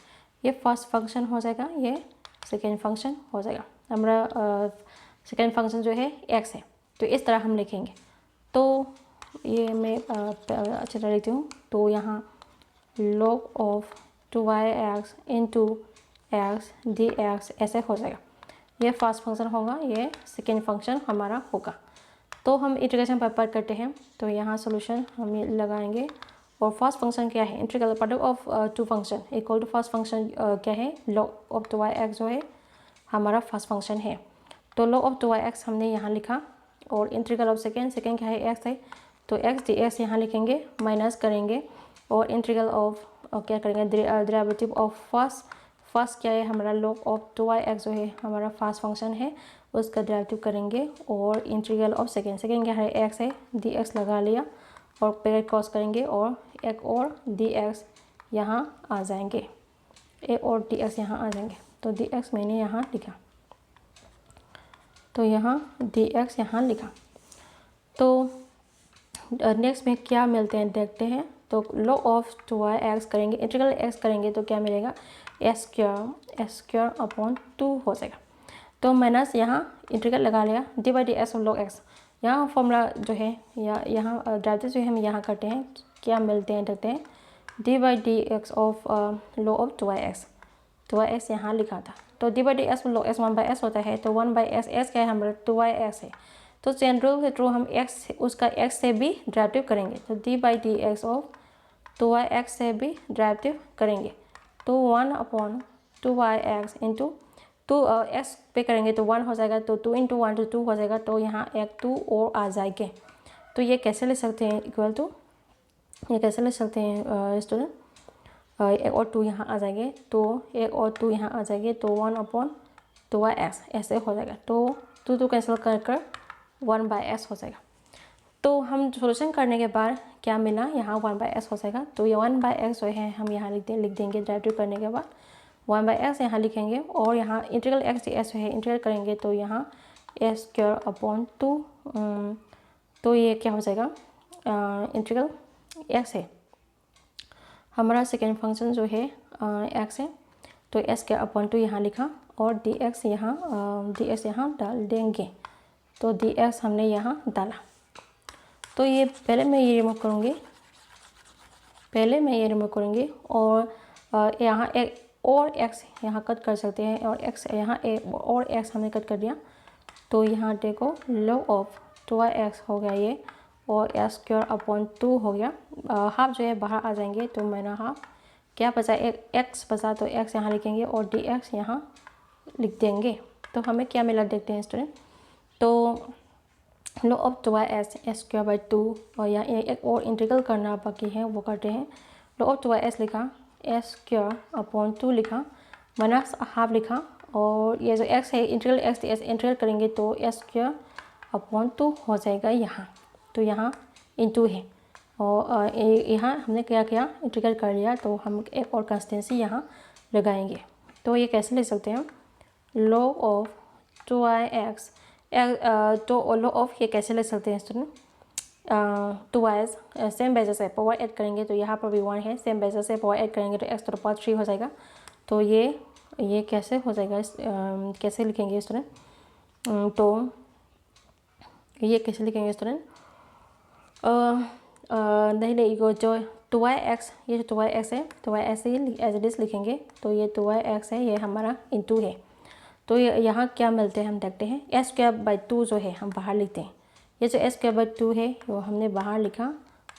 Speaker 1: ये फर्स्ट फंक्शन हो जाएगा, ये सेकेंड फंक्शन हो जाएगा। हमारा सेकेंड फंक्शन जो है x है, तो इस तरह हम लिखेंगे। तो ये मैं अच्छी तरह लिखती हूँ, तो यहाँ log of 2y(x) into x dx ऐसे हो जाएगा। ये फर्स्ट फंक्शन होगा, ये सेकेंड फंक्शन हमारा होगा। तो हम इंटीग्रेशन पर करते हैं, तो यहाँ सोल्यूशन हम लगाएंगे और फर्स्ट फंक्शन क्या है, integral product of 2 function equal to first function क्या है, log ऑफ 2y(x) जो है हमारा फर्स्ट फंक्शन है। तो log ऑफ 2y(x) हमने यहाँ लिखा और इंटीग्रल ऑफ सेकेंड क्या है, x है, तो x dx यहाँ लिखेंगे, माइनस करेंगे और इंटीग्रल ऑफ क्या करेंगे, डेरिवेटिव ऑफ फर्स्ट क्या है हमारा, log ऑफ 2y(x) जो है हमारा फर्स्ट फंक्शन है, उसका डेरिवेटिव करेंगे और इंटीग्रल ऑफ सेकेंड क्या है, x है, dx लगा लिया और ब्रैकेट क्रॉस करेंगे और एक और dx यहाँ आ जाएंगे, एक और dx यहाँ आ जाएंगे। तो dx मैंने यहाँ लिखा, तो यहाँ dx यहाँ लिखा। तो नेक्स्ट में क्या मिलते हैं देखते हैं। तो log ऑफ 2y(x) करेंगे, इंटीग्रल x करेंगे तो क्या मिलेगा, s स्क्वायर अपॉन 2 हो जाएगा। तो माइनस यहाँ इंटीग्रल लगा लिया D by d x of log x, यहाँ फॉर्मूला जो है या यहाँ डेरिवेटिव जो है हम यहाँ करते हैं, क्या मिलते हैं देखते हैं, D by d x of log of 2y(x) यहाँ लिखा था। तो d by d x log x 1/s होता है, तो 1/s s क्या है हमारा 2y(x) है, तो चेन रूल के थ्रू हम x उसका x से भी डेरिवेटिव करेंगे, तो d by d x of 2y(x) से भी डेरिवेटिव करेंगे, तो 1/2y(x) इंटू 2 x पे करेंगे तो 1 हो जाएगा, तो 2 इंटू 1 तो 2 हो जाएगा, तो यहाँ एक 2 और आ जाएंगे। तो ये कैसे ले सकते हैं, इक्वल टू ये कैसे ले सकते हैं स्टूडेंट, एक और 2 यहाँ आ जाएंगे, तो एक और 2 यहाँ आ जाएंगे, तो 1/2y(x) ऐसे हो जाएगा, तो 2 कैंसिल कर 1/s हो जाएगा। तो हम सोल्यूशन करने के बाद क्या मिला, यहाँ 1/s हो जाएगा, तो ये 1/x जो है हम यहाँ लिख देंगे डेरिवेटिव करने के बाद 1/x यहाँ लिखेंगे और यहाँ इंटीग्रल x dx जो है इंटीग्रेट करेंगे, तो यहाँ ए स्क्वायर अपॉन 2। तो ये क्या हो जाएगा, इंटीग्रल एक्स है हमारा सेकेंड फंक्शन जो है एक्स है, तो एस स्क्वायर अपॉन 2 यहाँ लिखा और डी एक्स यहाँ डाल देंगे। तो डी एक्स हमने यहाँ डाला। तो ये पहले मैं ये रिमूव करूँगी और यहाँ एक और एक्स यहाँ कट कर सकते हैं और एक्स यहाँ एक और एक्स हमने कट कर दिया। तो यहाँ देखो log ऑफ 2x हो गया ये, और एक्स स्क्वायर अपॉन 2 हो गया। हाफ जो है बाहर आ जाएंगे, तो मैंने हाफ क्या बचा, एक एक्स बचा, तो एक्स यहाँ लिखेंगे और डी एक्स यहाँ लिख देंगे। तो हमें क्या मिला देखते हैं स्टूडेंट। तो log of 2x x square by 2, और यहाँ एक और इंटीग्रल करना बाकी है, वो करते हैं। log ऑफ 2x लिखा, एक्स स्क्वायर अपॉन 2 लिखा, माइनस हाफ लिखा, और ये जो x है इंटीग्रल x से इंटीग्रल करेंगे तो एक्स स्क्वायर अपॉन 2 हो जाएगा यहाँ। तो यहाँ इंटू है, और यहाँ हमने क्या किया, इंटीग्रल कर लिया, तो हम एक और कंस्टेंसी यहाँ लगाएंगे। तो ये कैसे लिख सकते हैं, log ऑफ 2x, तो log ऑफ ये कैसे लिख सकते हैं स्टूडेंट, 2y सेम बेसिस है, पावर ऐड करेंगे तो यहाँ पर भी 1 है, सेम बेसिस है, पावर ऐड करेंगे तो x to the power 3 हो जाएगा। तो ये कैसे हो जाएगा, कैसे लिखेंगे स्टूडेंट, तो ये कैसे लिखेंगे स्टूडेंट, नहीं जो 2yx, ये जो 2yx है, 2yx he as it is लिखेंगे। तो ये 2yx है, ये हमारा इंटू है। तो यहाँ क्या मिलते हैं हम देखते हैं, एक्स स्क्वायर बाई 2 जो है हम बाहर लिखते हैं, ये जो एक्स स्क्वायर बाई 2 है वो हमने बाहर लिखा,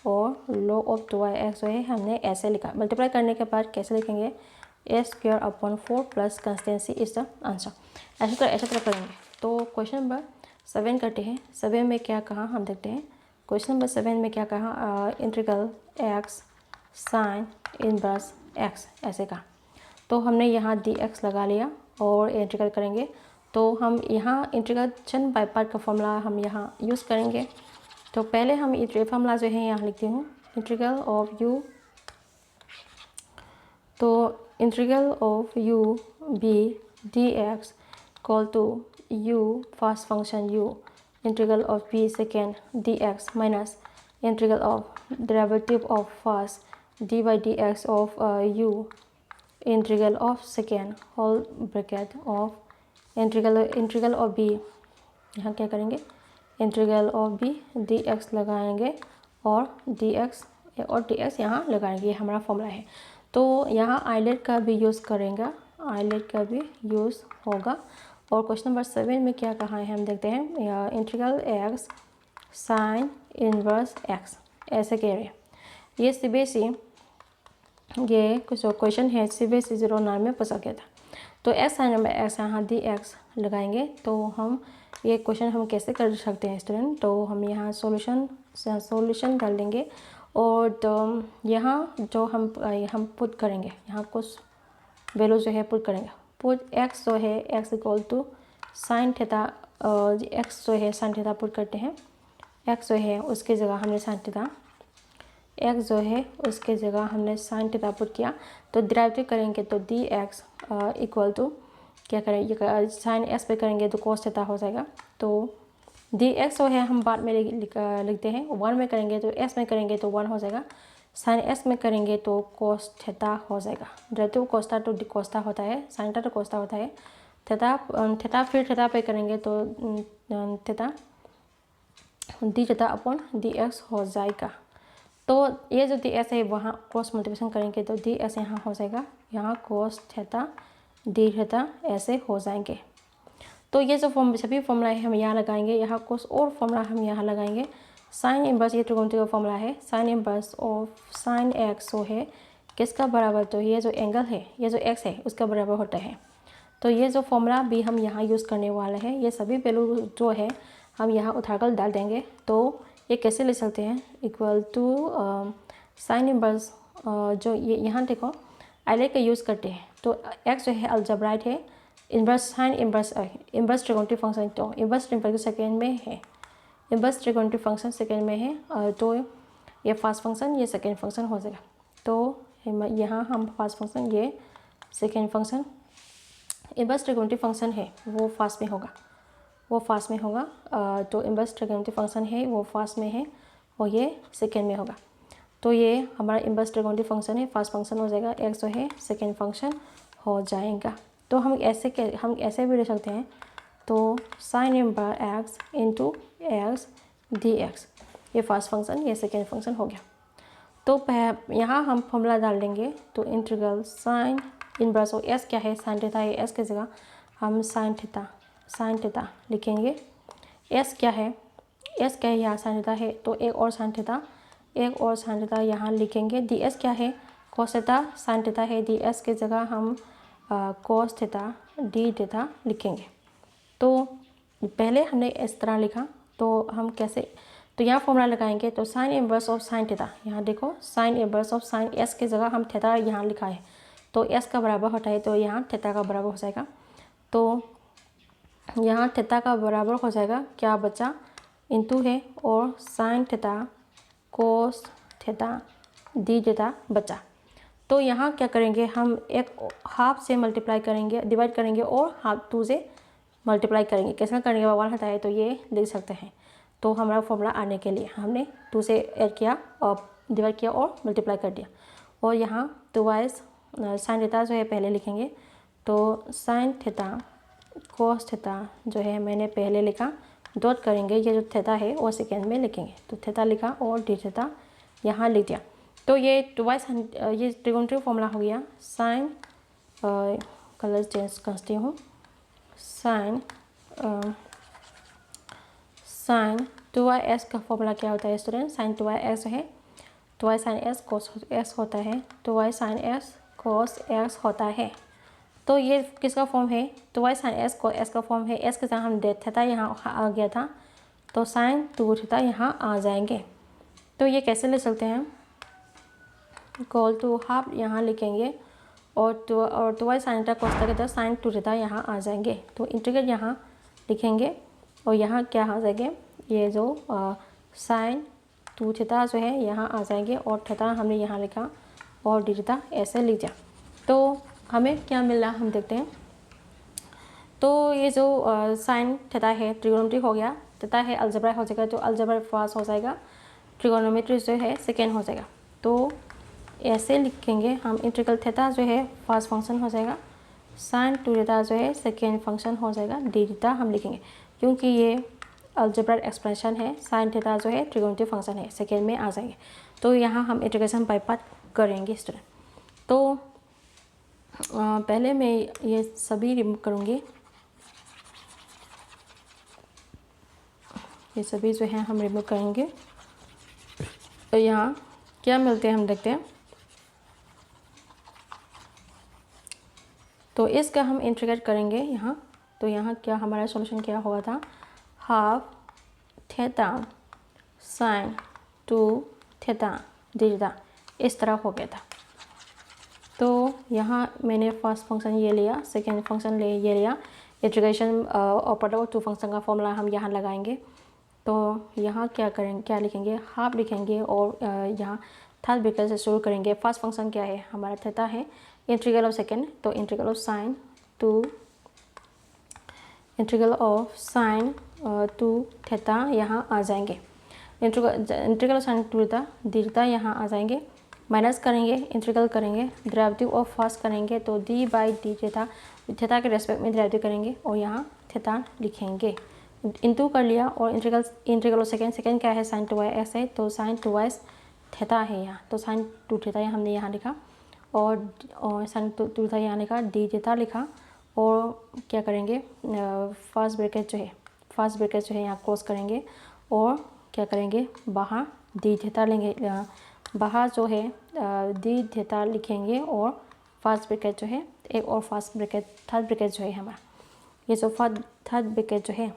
Speaker 1: और log ऑफ 2x जो है हमने ऐसे लिखा। मल्टीप्लाई करने के बाद कैसे लिखेंगे, x square upon 4 plus consistency is the answer. ऐसा तरह करेंगे। तो क्वेश्चन नंबर 7 करते हैं। 7 में क्या कहा हम देखते हैं। क्वेश्चन नंबर 7 में क्या कहा, integral x sine inverse x ऐसे कहा। तो हमने यहाँ डी एक्स लगा लिया और इंटीग्रल करेंगे। तो हम यहाँ इंटीग्रेशन बाय पार्ट का फॉर्मूला हम यहाँ यूज़ करेंगे। तो पहले हम ये फॉर्मूला जो है यहाँ लिखती हूँ, इंटीग्रल ऑफ यू, तो integral of u b d x equal to u first function u, integral of b second d x minus integral of derivative of first d by d x of u, integral of second whole bracket of integral of b, यहाँ क्या करेंगे, integral of b d x लगाएंगे और d x यहाँ लगाएंगे। ये हमारा formula है। तो यहाँ आइलेट का भी यूज़ करेंगे, आइलेट का भी यूज़ होगा। और क्वेश्चन नंबर 7 में क्या कहा है हम देखते हैं, integral x sine inverse x ऐसे कह रहे हैं। ये CBSE ये कुछ क्वेश्चन है, CBSE 09 में पूछा गया था। तो एक्स साइन नंबर एक्स यहाँ डी एक्स लगाएंगे। तो हम ये क्वेश्चन हम कैसे कर सकते हैं स्टूडेंट, तो हम यहाँ सॉल्यूशन डाल देंगे, और तो यहाँ जो हम पुट करेंगे, यहाँ कुछ वैल्यू जो है पुट करेंगे। पुट एक्स जो है x equal to sine theta, x जो है साइन थीटा पुट करते हैं। एक्स जो है उसके जगह हमने साइन थीटा, एक्स जो है उसके जगह हमने साइन थीटा पुट किया। तो डिराइव करेंगे तो डी एक्स इक्वल टू क्या करेंगे, साइन एक्स पे करेंगे तो कोस थीटा हो जाएगा। तो डी एक्स जो है हम बाद में लिखते हैं, 1 में करेंगे तो एक्स में करेंगे तो 1 हो जाएगा, साइन एक्स में करेंगे तो कोस थीटा हो जाएगा। डेरिवेटिव कोस्टा तो डी कोस्टा होता है, साइन थीटा तो कोस्टा होता है, थीटा फिर थीटा पे करेंगे तो theta d theta upon D x हो जाएगा। तो ये जो डी एक्स है वहाँ क्रॉस मल्टीप्लिकेशन करेंगे तो डी एक्स यहाँ हो जाएगा, यहाँ कोस थीटा डी थीटा ऐसे हो जाएंगे। तो ये जो सभी फॉर्मूला है हम यहाँ लगाएंगे, यहाँ कुछ और फॉर्मूला हम यहाँ लगाएंगे। साइन इनवर्स ये त्रिकोणमिति का फॉर्मूला है, sine inverse of sine x जो है किसका बराबर, तो ये जो एंगल है, ये जो एक्स है उसका बराबर होता है। तो ये जो फॉर्मूला भी हम यहाँ यूज़ करने वाले हैं, ये सभी वैल्यू जो है हम यहाँ उठाकर डाल देंगे। तो ये कैसे ले सकते हैं, इक्वल टू साइन इनवर्स, जो ये यहाँ देखो आइलेट का यूज़ करते हैं। तो एक्स जो है अलजेब्राइट है, इनवर्स साइन इनवर्स त्रिकोणमिति फंक्शन, तो इनवर्स त्रिकोणमिति सेकेंड में है, इनवर्स त्रिकोणमिति फंक्शन सेकेंड में है। तो ये फर्स्ट फंक्शन, ये सेकेंड फंक्शन हो जाएगा। तो यहाँ हम फर्स्ट फंक्शन, ये सेकेंड फंक्शन, इनवर्स त्रिकोणमिति फंक्शन है वो फर्स्ट में होगा। वो फास्ट में होगा, जो इनवर्स ट्रिग्नोमेट्रिक फंक्शन है वो फास्ट में है और ये सेकेंड में होगा। तो ये हमारा इनवर्स ट्रिग्नोमेट्रिक फंक्शन है, फर्स्ट फंक्शन हो जाएगा, एक्स जो है सेकेंड फंक्शन हो जाएगा। तो हम ऐसे भी ले सकते हैं, तो sine inverse x into x d x, ये फर्स्ट फंक्शन, ये सेकेंड फंक्शन हो गया। तो यहाँ हम फॉर्मूला डाल देंगे, तो integral sign inverse of S क्या है, साइन थीटा है, एस की जगह हम साइन थीटा लिखेंगे। एस क्या है, यहाँ साइन थीटा है, तो एक और साइन थीटा यहाँ लिखेंगे। डी एस क्या है, कोस थीटा साइन थीटा है, डी एस की जगह हम कोस थीटा डी थीटा लिखेंगे। तो पहले हमने इस तरह लिखा, तो हम कैसे, तो यहाँ फॉर्मूला लगाएंगे, तो sign inverse of sine theta, यहाँ देखो sign inverse of sine S की जगह हम थीटा यहाँ लिखा है, तो एस का बराबर होता है, तो यहाँ थीटा का बराबर हो जाएगा। तो यहाँ थीटा का बराबर हो जाएगा, क्या बचा, इंटू है और sine theta cos theta d theta बचा। तो यहाँ क्या करेंगे, हम एक हाफ से मल्टीप्लाई करेंगे, डिवाइड करेंगे और हाफ 2 से मल्टीप्लाई करेंगे। कैसे करने के बाद 1 हटा है, तो ये लिख सकते हैं। तो हमारा फॉर्मूला आने के लिए हमने 2 से ऐड किया और डिवाइड किया और मल्टीप्लाई कर दिया। और यहाँ 2y साइन थीटा जो है पहले लिखेंगे, तो साइन थीटा कोस थीटा जो है मैंने पहले लिखा, डॉट करेंगे, ये जो थीटा है वो सेकेंड में लिखेंगे, तो थीटा लिखा और डी थीटा यहाँ लिख दिया। तो ये 2y ये ट्रिगोनोमेट्रिक फॉर्मूला हो गया। साइन कलर चेंज करती हूँ, साइन 2y का फॉर्मूला क्या होता है स्टूडेंट, साइन 2y है, 2y sine s cos S होता है, 2y sine s cos x होता है। तो ये किसका फॉर्म है, 2y sine s cos s का फॉर्म है। एस के साथ हम डेट थीटा यहाँ आ गया था, तो साइन 2 थीटा यहाँ आ जाएंगे। तो ये कैसे ले चलते हैं, इक्वल टू हाफ यहाँ लिखेंगे और 2y sine theta cos theta के साथ साइन 2 थीटा यहाँ आ जाएंगे। तो इंटीग्रेट यहाँ लिखेंगे और यहाँ क्या आ जाएंगे, ये जो साइन 2 थीटा जो है यहाँ आ जाएंगे और थीटा हमने यहाँ लिखा और डी थीटा ऐसे लिख दिया। तो हमें क्या मिल रहा हम देखते हैं। तो ये जो साइन थीटा है ट्रिगोनोमेट्री हो गया, थीटा है अलजेब्रा हो जाएगा, तो अलजेब्रा फर्स्ट हो जाएगा, ट्रिगोनोमेट्री जो है सेकेंड हो जाएगा। तो ऐसे लिखेंगे हम, इंटीग्रल थीटा जो है फर्स्ट फंक्शन हो जाएगा, साइन 2 थीटा जो है सेकेंड फंक्शन हो जाएगा, डी थीटा हम लिखेंगे क्योंकि ये अलजेब्रिक एक्सप्रेशन है, साइन थीटा जो है ट्रिगोनोमेट्रिक फंक्शन है, सेकेंड में आ जाएंगे। तो यहाँ हम इंटीग्रेशन बाय पार्ट करेंगे स्टूडेंट। तो पहले मैं ये सभी रिमूव करूँगी, ये सभी जो है हम रिमूव करेंगे। तो यहाँ क्या मिलते हैं हम देखते हैं। तो इसका हम इंटीग्रेट करेंगे यहाँ, तो यहाँ क्या हमारा सॉल्यूशन क्या हुआ था, half theta sine 2 theta d theta इस तरह हो गया था। तो यहाँ मैंने फर्स्ट फंक्शन ये लिया, सेकेंड फंक्शन ये लिया, इंटीग्रेशन और प्रोडक्ट ऑफ 2 फंक्शन का फॉर्मूला हम यहाँ लगाएंगे। तो यहाँ क्या करेंगे, क्या लिखेंगे, हाफ लिखेंगे और यहाँ थर्ड ब्रैकेट से शुरू करेंगे। फर्स्ट फंक्शन क्या है हमारा थीटा है, इंटीग्रल ऑफ सेकेंड, तो इंटीग्रल ऑफ साइन 2 थीटा यहाँ आ जाएंगे, integral sine 2 theta d theta यहाँ आ जाएंगे, माइनस करेंगे, इंटीग्रल करेंगे, डेरिवेटिव ऑफ फर्स्ट करेंगे, तो डी बाई डी थीटा के रेस्पेक्ट में डेरिवेटिव करेंगे और यहाँ थीटा लिखेंगे, इंटू कर लिया और इंटीग्रल ऑफ सेकेंड क्या है, साइन 2y है, तो साइन 2y थीटा है यहाँ, तो साइन 2 थीटा हमने यहाँ लिखा और साइन 2 थीटा यहाँ लिखा, डी थीटा लिखा और क्या करेंगे, फर्स्ट ब्रैकेट जो है यहाँ क्लोज करेंगे और क्या करेंगे, बाहर डी थीटा लेंगे, बाहर जो है डी थीटा लिखेंगे और फर्स्ट ब्रैकेट जो है एक और थर्ड ब्रैकेट जो है हमारा, ये जो थर्ड ब्रैकेट जो है,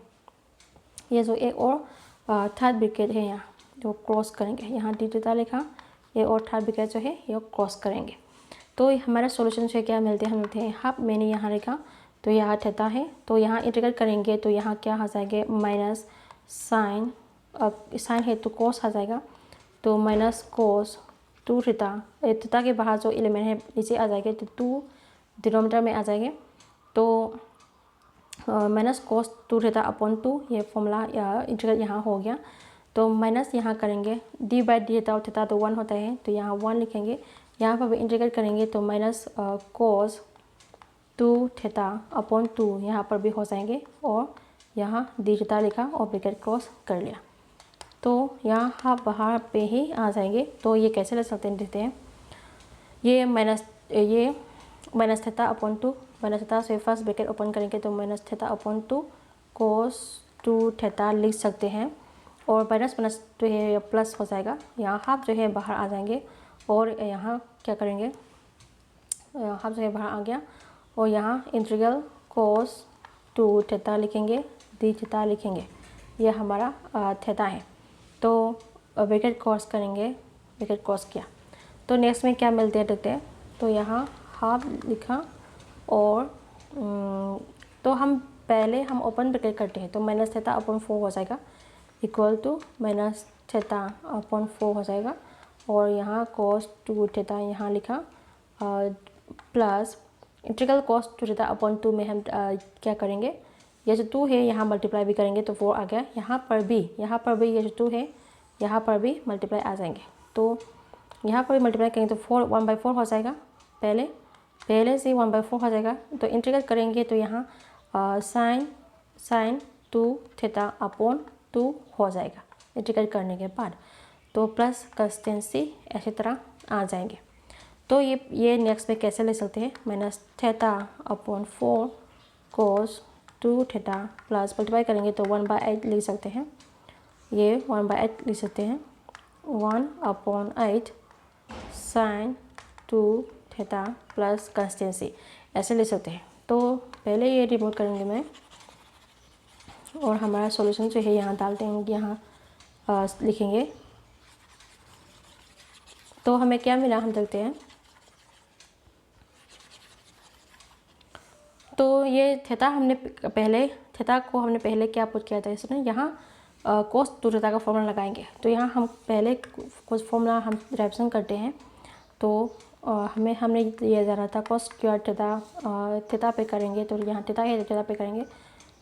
Speaker 1: ये जो एक और थर्ड ब्रैकेट है यहाँ जो क्रॉस करेंगे, यहाँ डी थीटा लिखा, ये और थर्ड ब्रैकेट जो है ये क्रॉस करेंगे। तो हमारा सॉल्यूशन से क्या मिलते हैं, हाफ मैंने यहाँ लिखा, तो यहाँ थीटा है, तो यहाँ इंटीग्रेट करेंगे तो यहाँ क्या आ जाएगा, माइनस साइन, अब साइन है तो कोस आ जाएगा, तो माइनस कोस 2 थीटा, थीटा के बाहर जो एलिमेंट है नीचे आ जाएंगे, तो 2 डिनोमिनेटर में आ जाएंगे, तो माइनस कोस 2 थीटा अपॉन 2, ये फॉर्मूला इंटीग्रल यहाँ हो गया। तो माइनस यहाँ करेंगे, D by D theta, theta तो 1 होता है तो यहाँ 1 लिखेंगे। यहाँ पर भी इंटीग्रेट करेंगे तो माइनस कोस 2 थीटा अपॉन 2 यहाँ पर भी हो जाएंगे, और यहाँ डी थीटा लिखा और ब्रैकेट क्रॉस कर लिया। तो यहाँ हाफ बाहर पे ही आ जाएंगे। तो ये कैसे ले सकते हैं देखते हैं। ये minus theta upon 2, minus theta से फर्स्ट ब्रैकेट ओपन करेंगे तो माइनस थीटा अपॉन 2 कोस 2 थीटा लिख सकते हैं, और माइनस माइनस जो है प्लस हो जाएगा, यहाँ हाफ जो है बाहर आ जाएंगे, और यहाँ क्या करेंगे, हाफ जो है बाहर आ गया, और यहाँ इंटीग्रल कोस 2 थीटा लिखेंगे, डी थीटा लिखेंगे, यह हमारा थीटा है। तो ब्रैकेट क्रॉस करेंगे, ब्रैकेट क्रॉस किया तो नेक्स्ट में क्या मिलते हैं देखते हैं। तो यहाँ हाफ लिखा, और तो हम पहले ओपन ब्रैकेट करते हैं तो माइनस थीटा अपॉन 4 हो जाएगा, equal to minus theta upon 4 हो जाएगा, और यहाँ कोस 2 थीटा यहाँ लिखा, प्लस इंटीग्रल कोस 2 थीटा अपॉन 2 में हम क्या करेंगे, ये जो 2 है यहाँ मल्टीप्लाई भी करेंगे तो 4 आ गया, यहाँ पर भी ये जो 2 है यहाँ पर भी मल्टीप्लाई आ जाएंगे, तो यहाँ पर भी मल्टीप्लाई करेंगे तो 4 1/4 हो जाएगा, पहले से 1/4 हो जाएगा। तो इंटीग्रेट करेंगे तो यहाँ साइन 2 थीटा अपॉन 2 हो जाएगा इंटीग्रेट करने के बाद, तो प्लस कंस्टेंसी ऐसी तरह आ जाएंगे। तो ये नेक्स्ट में कैसे ले सकते हैं, माइनस थीटा अपॉन 4 कोस 2 थीटा प्लस मल्टीप्लाई करेंगे तो 1/8 लिख सकते हैं, ये 1/8 लिख सकते हैं, 1/8 साइन 2 थीटा प्लस कंस्टेंसी ऐसे ले सकते हैं। तो पहले ये रिमूव करेंगे मैं, और हमारा सॉल्यूशन जो है यहाँ डालते हैं, यहाँ लिखेंगे। तो हमें क्या मिला हम देखते हैं। तो ये थीटा को हमने पहले क्या पुट किया था इसमें, यहाँ कोस 2 थीटा का फॉर्मूला लगाएंगे। तो यहाँ हम पहले कुछ फॉर्मूला हम डेरिवेशन करते हैं, तो हमने ये जाना था कोस स्क्वायर थीटा पे करेंगे, तो यहाँ थीटा है थीटा पे करेंगे,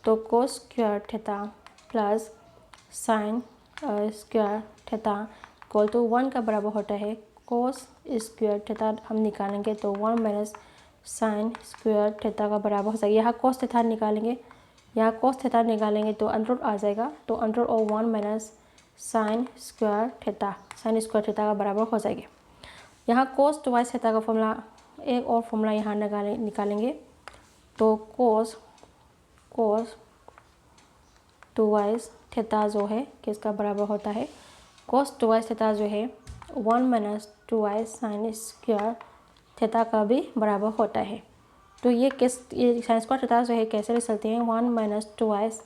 Speaker 1: तो cos square theta plus sine square theta equal to 1 का बराबर होता है कोस स्क्वायर थीटा हम निकालेंगे तो 1 माइनस साइन स्क्वायर थीटा का बराबर हो जाएगा। यहाँ कोस थीटा निकालेंगे, यहाँ कोस थीटा निकालेंगे तो अंडर रूट आ जाएगा, तो under root of 1 minus sine square theta का बराबर हो जाएगी। यहाँ कोस ट्वाइस थीटा का फॉर्मूला, एक और फॉर्मूला यहाँ निकालेंगे, तो कोस ट्वाइस थीटा जो है किसका बराबर होता है, कोस ट्वाइस थीटा जो है 1 minus twice sign square theta का भी बराबर होता है। तो ये साइन स्क्वायर थीटा जो है कैसे लिख सकते हैं, 1 माइनस ट्वाइस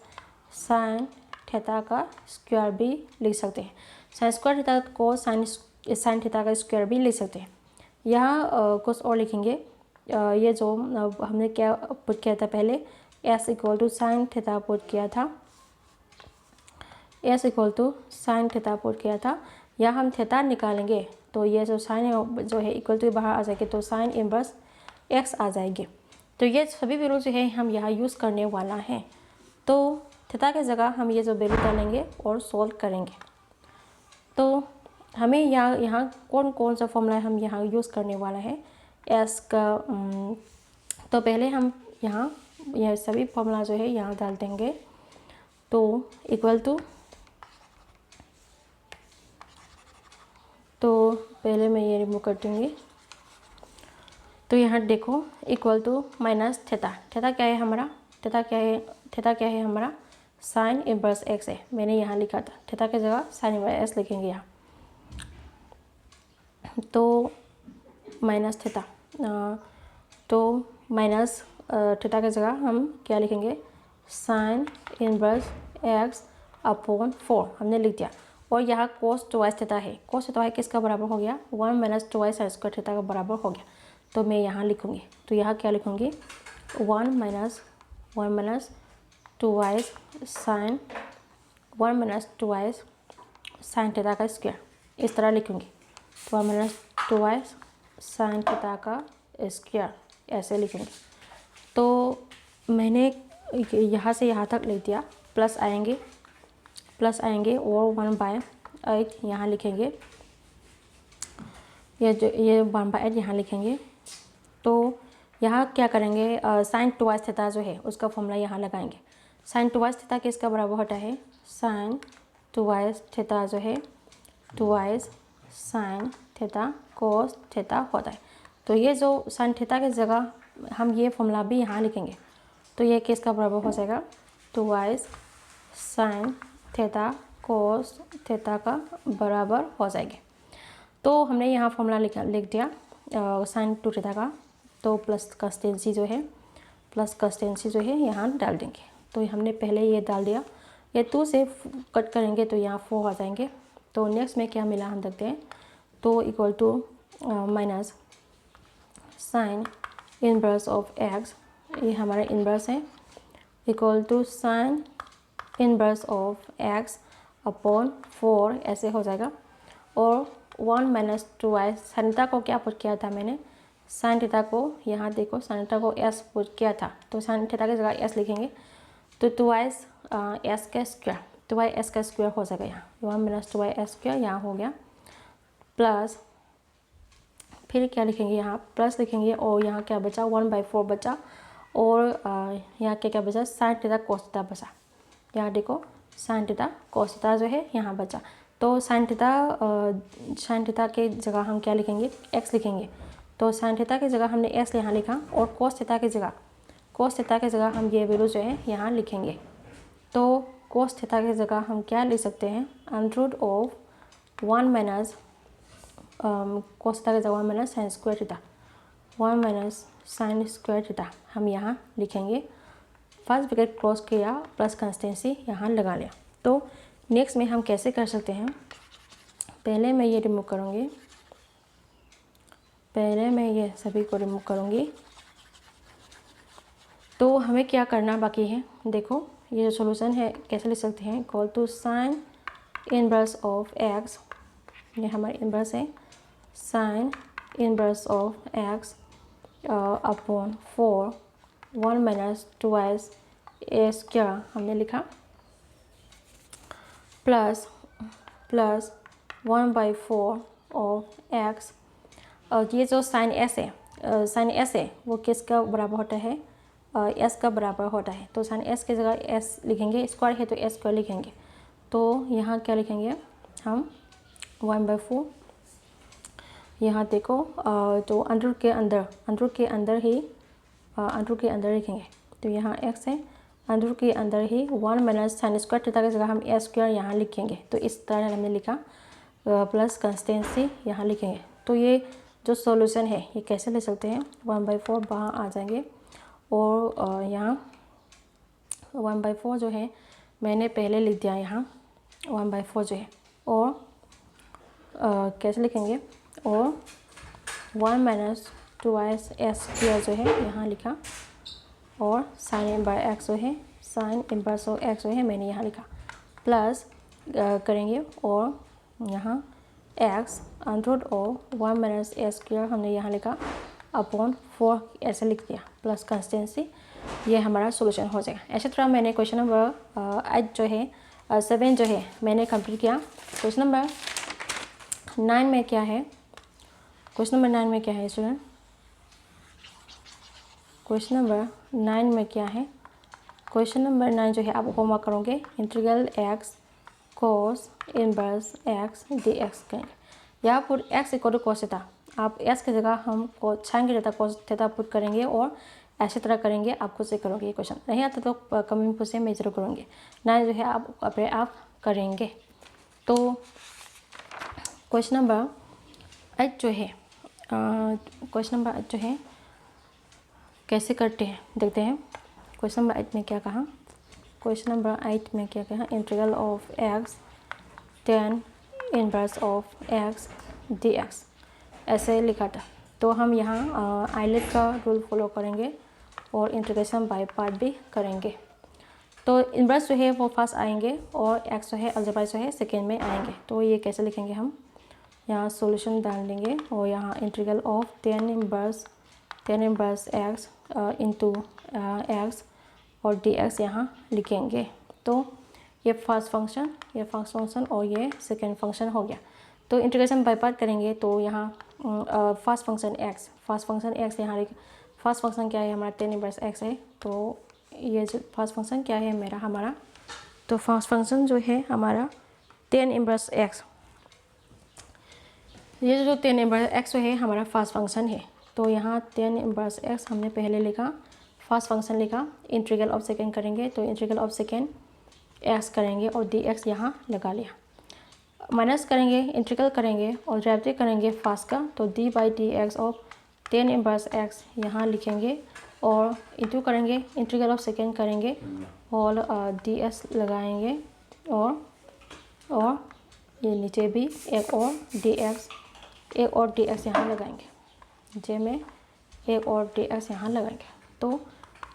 Speaker 1: साइन थीटा का स्क्वायर भी लिख सकते हैं। साइन स्क्वायर थीटा को साइन थीटा का स्क्वायर भी लिख सकते हैं। यहाँ कुछ और लिखेंगे, ये जो हमने क्या पुट किया था पहले, s equal to sine theta put किया था, यहाँ हम थीटा निकालेंगे तो ये जो साइन जो है इक्वल टू बाहर आ जाएगी, तो साइन इनवर्स x आ जाएगी। तो ये सभी वैल्यू जो है हम यहाँ यूज़ करने वाला हैं। तो थीटा की जगह हम ये जो वैल्यू डालेंगे और सोल्व करेंगे। तो हमें यहाँ कौन सा फॉर्मूला हम यहाँ यूज़ करने वाला है s का। तो पहले हम यहाँ यह सभी फॉर्मूला जो है यहाँ डाल देंगे, तो इक्वल टू, तो पहले मैं ये रिमूव कर दूँगी। तो यहाँ देखो इक्वल टू माइनस थीटा क्या है हमारा, थीटा क्या है हमारा साइन इनवर्स x है, मैंने यहाँ लिखा था, थीटा की जगह साइन इनवर्स x लिखेंगे यहाँ। तो माइनस थीटा, तो माइनस थीटा की जगह हम क्या लिखेंगे, साइन इनवर्स x अपॉन 4 हमने लिख दिया। और यहाँ कोस ट्वाइस थीटा है, कोस थीटा है किसका बराबर हो गया, 1 minus twice sign square theta का बराबर हो गया। तो मैं यहाँ लिखूँगी, तो यहाँ क्या लिखूँगी, 1 minus twice sign 1 minus twice sine theta का स्क्वायर, इस तरह लिखूँगी। तो 1 माइनस ट्वाइस साइन थीटा का स्क्वायर ऐसे लिखूँगी। तो मैंने यहाँ से यहाँ तक ले दिया, प्लस आएंगे और 1/8 यहाँ लिखेंगे, ये 1/8 यहाँ लिखेंगे। तो यहाँ क्या करेंगे, साइन टुवाइस थीटा जो है उसका फॉर्मूला यहाँ लगाएंगे। साइन टुवाइस थीटा किसका बराबर होता है, साइन टुवाइस थीटा जो है twice sine theta cos theta होता है। तो ये जो साइन थीटा की जगह हम ये फॉर्मूला भी यहाँ लिखेंगे, तो ये किसका बराबर हो जाएगा, twice sine theta cos theta का बराबर हो जाएगी। तो हमने यहाँ फॉर्मूला लिख दिया साइन 2 थीटा का। तो प्लस कंस्टेंसी जो है यहाँ डाल देंगे। तो हमने पहले ये डाल दिया, ये 2 से कट करेंगे तो यहाँ 4 आ जाएंगे। तो नेक्स्ट में क्या मिला हम देखते हैं। तो equal to minus sine inverse of x, ये हमारा इनवर्स है, equal to sine inverse of x upon 4 ऐसे हो जाएगा। और 1 माइनस टुवाइस साइन थीटा को क्या पुट किया था मैंने, साइन थीटा को यहाँ देखो, साइन थीटा को एस पुट किया था, तो साइन थीटा की जगह एस लिखेंगे। तो टुवाइस एस का स्क्वायर, टुवाइस एस का स्क्वायर हो जाएगा यहाँ, 1 माइनस टुवाइस एस स्क्वायर यहाँ हो गया, प्लस फिर क्या लिखेंगे यहाँ, प्लस लिखेंगे और यहाँ क्या बचा 1/4 बचा, और यहाँ क्या बचा, साइन थीटा कोस थीटा बचा। यहाँ देखो साइन थीटा कोस थीटा जो है यहाँ बचा। तो साइन थीटा के जगह हम क्या लिखेंगे, एक्स लिखेंगे। तो साइन थीटा की जगह हमने एक्स यहाँ लिखा, और कोस थीटा की जगह हम ये वैल्यू जो है यहाँ लिखेंगे। तो कोस थीटा की जगह हम क्या लिख सकते हैं, under of 1 minus cos theta की जगह 1 minus sine square theta, 1 minus sine square theta हम यहाँ लिखेंगे। फर्स्ट ब्रैकेट क्लोज किया, प्लस कंस्टेंसी यहाँ लगा लिया। तो नेक्स्ट में हम कैसे कर सकते हैं, पहले मैं ये रिमूव करूँगी, पहले मैं ये सभी को रिमूव करूँगी। तो हमें क्या करना बाकी है, देखो ये जो सॉल्यूशन है कैसे लिख सकते हैं, equal to sine inverse of x, ये हमारा इनवर्स है, sine inverse of x upon 4 1 minus twice a square हमने लिखा, प्लस 1/4 ऑफ एक्स। और ये जो साइन एस है वो किसका बराबर होता है, एस का बराबर होता है। तो साइन एस की जगह एस लिखेंगे, स्क्वायर है तो एस स्क्वायर लिखेंगे। तो यहाँ क्या लिखेंगे हम 1/4, यहाँ देखो तो अंडर के अंदर लिखेंगे। तो यहाँ एक्स है, अंदर के अंदर ही 1 माइनस साइन स्क्वायर थीटा की जगह हम ए स्क्वायर यहाँ लिखेंगे। तो इस तरह हमने लिखा, प्लस कंस्टेंसी यहाँ लिखेंगे। तो ये जो सॉल्यूशन है ये कैसे ले सकते हैं, 1/4 बाहर आ जाएंगे, और यहाँ 1/4 जो है मैंने पहले लिख दिया यहाँ 1/4 जो है, और कैसे लिखेंगे, और 1 माइनस टुवाइस एस स्क्वायर जो है यहाँ लिखा, और साइन इनवर्स एक्स जो है, साइन इनवर्स ऑफ एक्स जो है मैंने यहाँ लिखा, प्लस करेंगे, और यहाँ x under of 1 minus S square हमने यहाँ लिखा अपॉन 4 ऐसे लिख दिया, प्लस कंस्टेंसी, ये हमारा सॉल्यूशन हो जाएगा। ऐसे तरह मैंने क्वेश्चन नंबर 8 जो है 7 जो है मैंने कंप्लीट किया। क्वेश्चन नंबर 9 में क्या है, क्वेश्चन नंबर 9 में क्या है स्टूडेंट, क्वेश्चन नंबर 9 में क्या है, क्वेश्चन नंबर 9 जो है आप होमवर्क करोगे, integral x cos inverse x d x करेंगे। यहाँ पर x equal to cos theta, आप एस की जगह हम साइन की जगह कोस थीटा पुट करेंगे, और ऐसी तरह करेंगे, आप खुद से करोगे। ये क्वेश्चन नहीं आता तो कमेंट पूछे, मैं जरूर करूँगी, ना जो है आप अपने आप करेंगे। तो क्वेश्चन नंबर 8 जो है, क्वेश्चन नंबर 8 जो है कैसे करते हैं देखते हैं। क्वेश्चन नंबर 8 में क्या कहा, क्वेश्चन नंबर 8 में क्या कहा, integral of x tan inverse of x d x ऐसे लिखा था। तो हम यहाँ आइलेट का रूल फॉलो करेंगे और इंटीग्रेशन बाय पार्ट भी करेंगे। तो इनवर्स जो है वो फर्स्ट आएंगे, और एक्स जो है अलजेब्रा जो है सेकेंड में आएंगे। तो ये कैसे लिखेंगे, हम यहाँ सॉल्यूशन डाल देंगे, और यहाँ integral of tan inverse x into x और dx यहाँ लिखेंगे। तो ये फर्स्ट फंक्शन और ये सेकेंड फंक्शन हो गया। तो इंटीग्रेशन बाय पार्ट करेंगे तो यहाँ फर्स्ट फंक्शन x यहाँ फर्स्ट फंक्शन क्या है हमारा 10 इनवर्स x है। तो ये जो फर्स्ट फंक्शन क्या है हमारा तो फर्स्ट फंक्शन जो है हमारा 10 इनवर्स x, ये जो 10 इनवर्स x जो है हमारा फर्स्ट फंक्शन है। तो यहाँ 10 इनवर्स x हमने पहले लिखा, फर्स्ट फंक्शन लिखा, इंटीग्रल ऑफ सेकेंड करेंगे तो इंटीग्रल ऑफ सेकेंड x करेंगे और dx यहाँ लगा लिया, माइनस करेंगे, इंटीग्रल करेंगे और डेरिवेटिव करेंगे फर्स्ट का, तो d/dx ऑफ 10 इनवर्स x यहाँ लिखेंगे और इंटू करेंगे, इंटीग्रल ऑफ सेकेंड करेंगे और ds लगाएंगे और ये नीचे भी एक और dx यहाँ लगाएंगे, जे में एक और dx यहाँ लगाएंगे। तो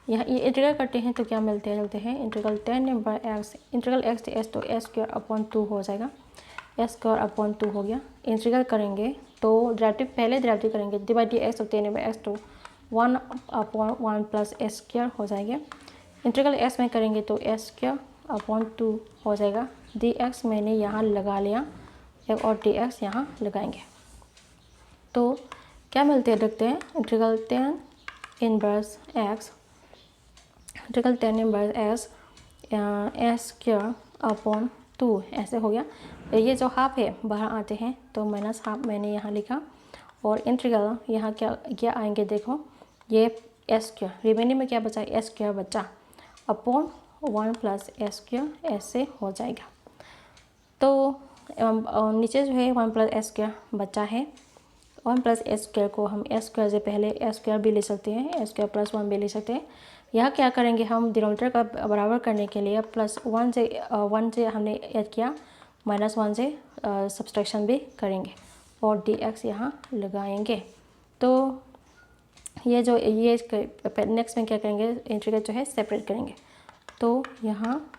Speaker 1: यहाँ ये इंटीग्रल करते हैं तो क्या मिलते हैं integral 10 inverse x, integral x ds तो s² हो जाएगा, s² हो गया। इंटीग्रल करेंगे तो डेरिवेटिव पहले डेरिवेटिव करेंगे, d/dx ऑफ 10 इनवर्स x तो 1/1 प्लस s² हो जाएगा। इंटीग्रल s में करेंगे तो s² हो जाएगा। dx मैंने यहाँ लगा लिया, एक और dx यहाँ लगाएंगे। तो क्या मिलते हैं देखते हैं, इंटीग्रल 10 इनवर्स x s²/2 ऐसे हो गया। ये जो हाफ है बाहर आते हैं तो माइनस हाफ मैंने यहाँ लिखा और इंटीग्रल यहाँ क्या आएंगे देखो, ये s² रिमेनिंग में क्या बचा, s² बचा अपॉन 1 प्लस s² ऐसे हो जाएगा। तो नीचे जो है 1 प्लस s² बचा है, 1 प्लस s² को हम s² से पहले s² भी ले सकते हैं, s² प्लस 1 भी ले सकते हैं। यहाँ क्या करेंगे हम डिनोमिनेटर का बराबर करने के लिए प्लस 1 से हमने ऐड किया, माइनस 1 से सब्सट्रैक्शन भी करेंगे और dx यहाँ लगाएंगे। तो ये नेक्स्ट में क्या करेंगे, इंटीग्रल जो है सेपरेट करेंगे। तो यहाँ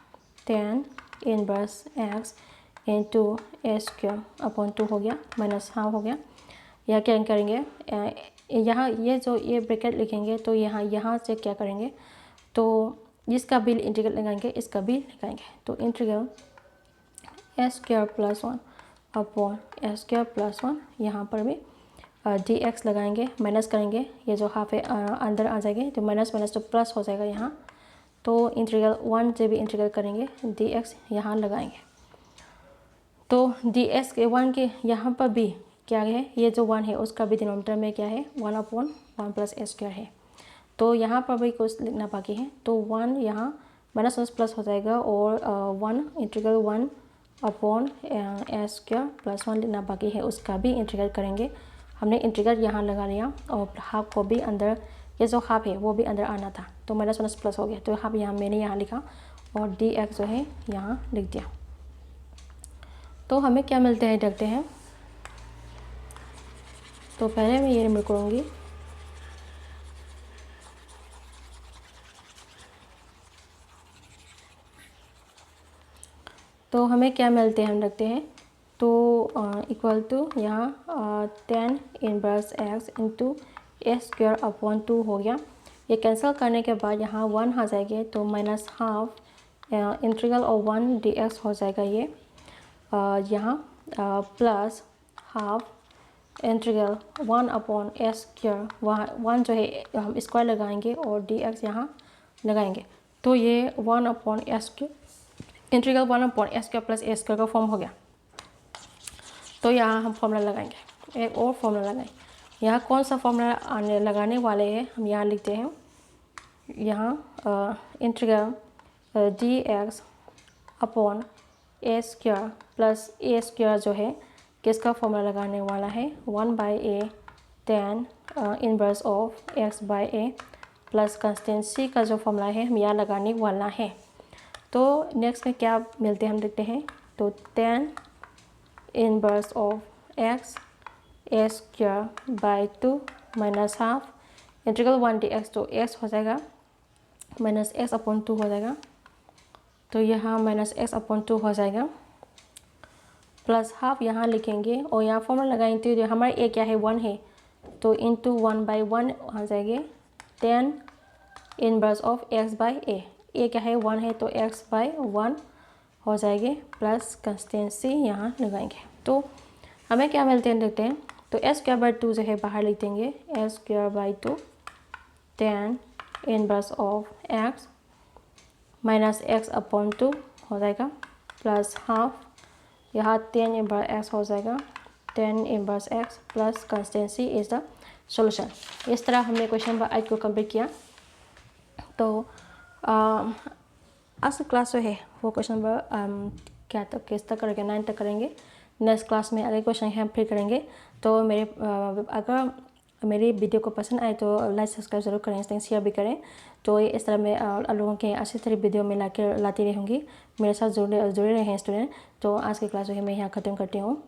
Speaker 1: 10 इनवर्स x इंटू s²/2 हो गया, माइनस हाफ हो गया। यहाँ क्या करेंगे, यहाँ ये ब्रैकेट लिखेंगे तो यहाँ से क्या करेंगे, तो इसका भी इंटीग्रल लगाएंगे, इसका भी लगाएंगे। तो इंटीग्रल s²+1 अपॉन s²+1, यहाँ पर भी dx लगाएंगे, माइनस करेंगे, ये जो हाफ है अंदर आ जाएंगे तो माइनस तो प्लस हो जाएगा यहाँ। तो इंटीग्रल 1 से भी इंटीग्रल करेंगे, dx यहाँ लगाएंगे। तो ds के 1 के यहाँ पर भी क्या है, ये जो 1 है उसका भी डिनोमिनेटर में क्या है 1/1 प्लस s² है। तो यहाँ पर भी कुछ लिखना बाकी है, तो 1 यहाँ माइनस प्लस हो जाएगा और 1 इंटीग्रल 1/s²+1 लिखना बाकी है, उसका भी इंटीग्रल करेंगे। हमने इंटीग्रल यहाँ लगा लिया और हाफ को भी अंदर, ये जो हाफ है वो भी अंदर आना था तो माइनस प्लस हो गया, तो हाफ मैंने यहाँ लिखा और dx जो है यहाँ लिख दिया। तो हमें क्या मिलते हैं देखते हैं। तो पहले मैं ये रिमूव करूँगी, तो हमें क्या मिलते हैं हम रखते हैं। तो इक्वल टू यहाँ 10 इनवर्स x इंटू s²/2 हो गया। ये कैंसिल करने के बाद यहाँ 1 आ जाएगा तो minus half integral of 1 dx हो जाएगा ये, यहाँ प्लस हाफ इंटीग्रल 1/s², वहाँ 1 जो है हम स्क्वायर लगाएंगे और dx यहाँ लगाएंगे। तो ये 1/s² integral 1/s² plus a² का फॉर्म हो गया। तो यहाँ हम फॉर्मूला लगाएंगे, एक और फॉर्मूला लगाएंगे। यहाँ कौन सा फॉर्मूला लगाने वाले हैं हम यहाँ लिखते हैं, यहाँ integral dx upon a² plus a² जो है किसका फॉर्मूला लगाने वाला है 1/a tan inverse of x/a plus constant c का जो फॉर्मूला है हम यहाँ लगाने वाला है। तो नेक्स्ट में क्या मिलते हैं हम देखते हैं। तो tan inverse of x a²/2 minus half integral 1 dx तो x हो जाएगा माइनस x/2 हो जाएगा। तो यहाँ माइनस x/2 हो जाएगा प्लस हाफ यहाँ लिखेंगे और यहाँ फॉर्मूला लगाएंगे। तो हमारे a क्या है 1 है तो इंटू 1/1 आ जाएंगे tan इनवर्स ऑफ x/a, ए क्या है 1 है तो x/1 हो जाएगी प्लस कंस्टेंसी यहाँ लगाएंगे तो हमें क्या मिलते हैं देखते हैं। तो s²/2 जो है बाहर लिख देंगे, s²/2 tan inverse of x minus x/2 हो जाएगा प्लस हाफ यहाँ tan इनवर्स x हो जाएगा, tan inverse x plus consistency is the solution. इस तरह हमने क्वेश्चन नंबर 8 को कंप्लीट किया। तो आज की क्लास जो है वो क्वेश्चन नंबर क्या तक किस तक करेंगे, 9 तक करेंगे। नेक्स्ट क्लास में अगले क्वेश्चन हम फिर करेंगे। तो अगर मेरी वीडियो को पसंद आए तो लाइक सब्सक्राइब जरूर करें, शेयर भी करें। तो इस तरह मैं लोगों के अच्छी तरह वीडियो में लाती रहूँगी। मेरे साथ जुड़े रहें स्टूडेंट। तो आज की क्लास जो है मैं यहाँ ख़त्म करती हूँ।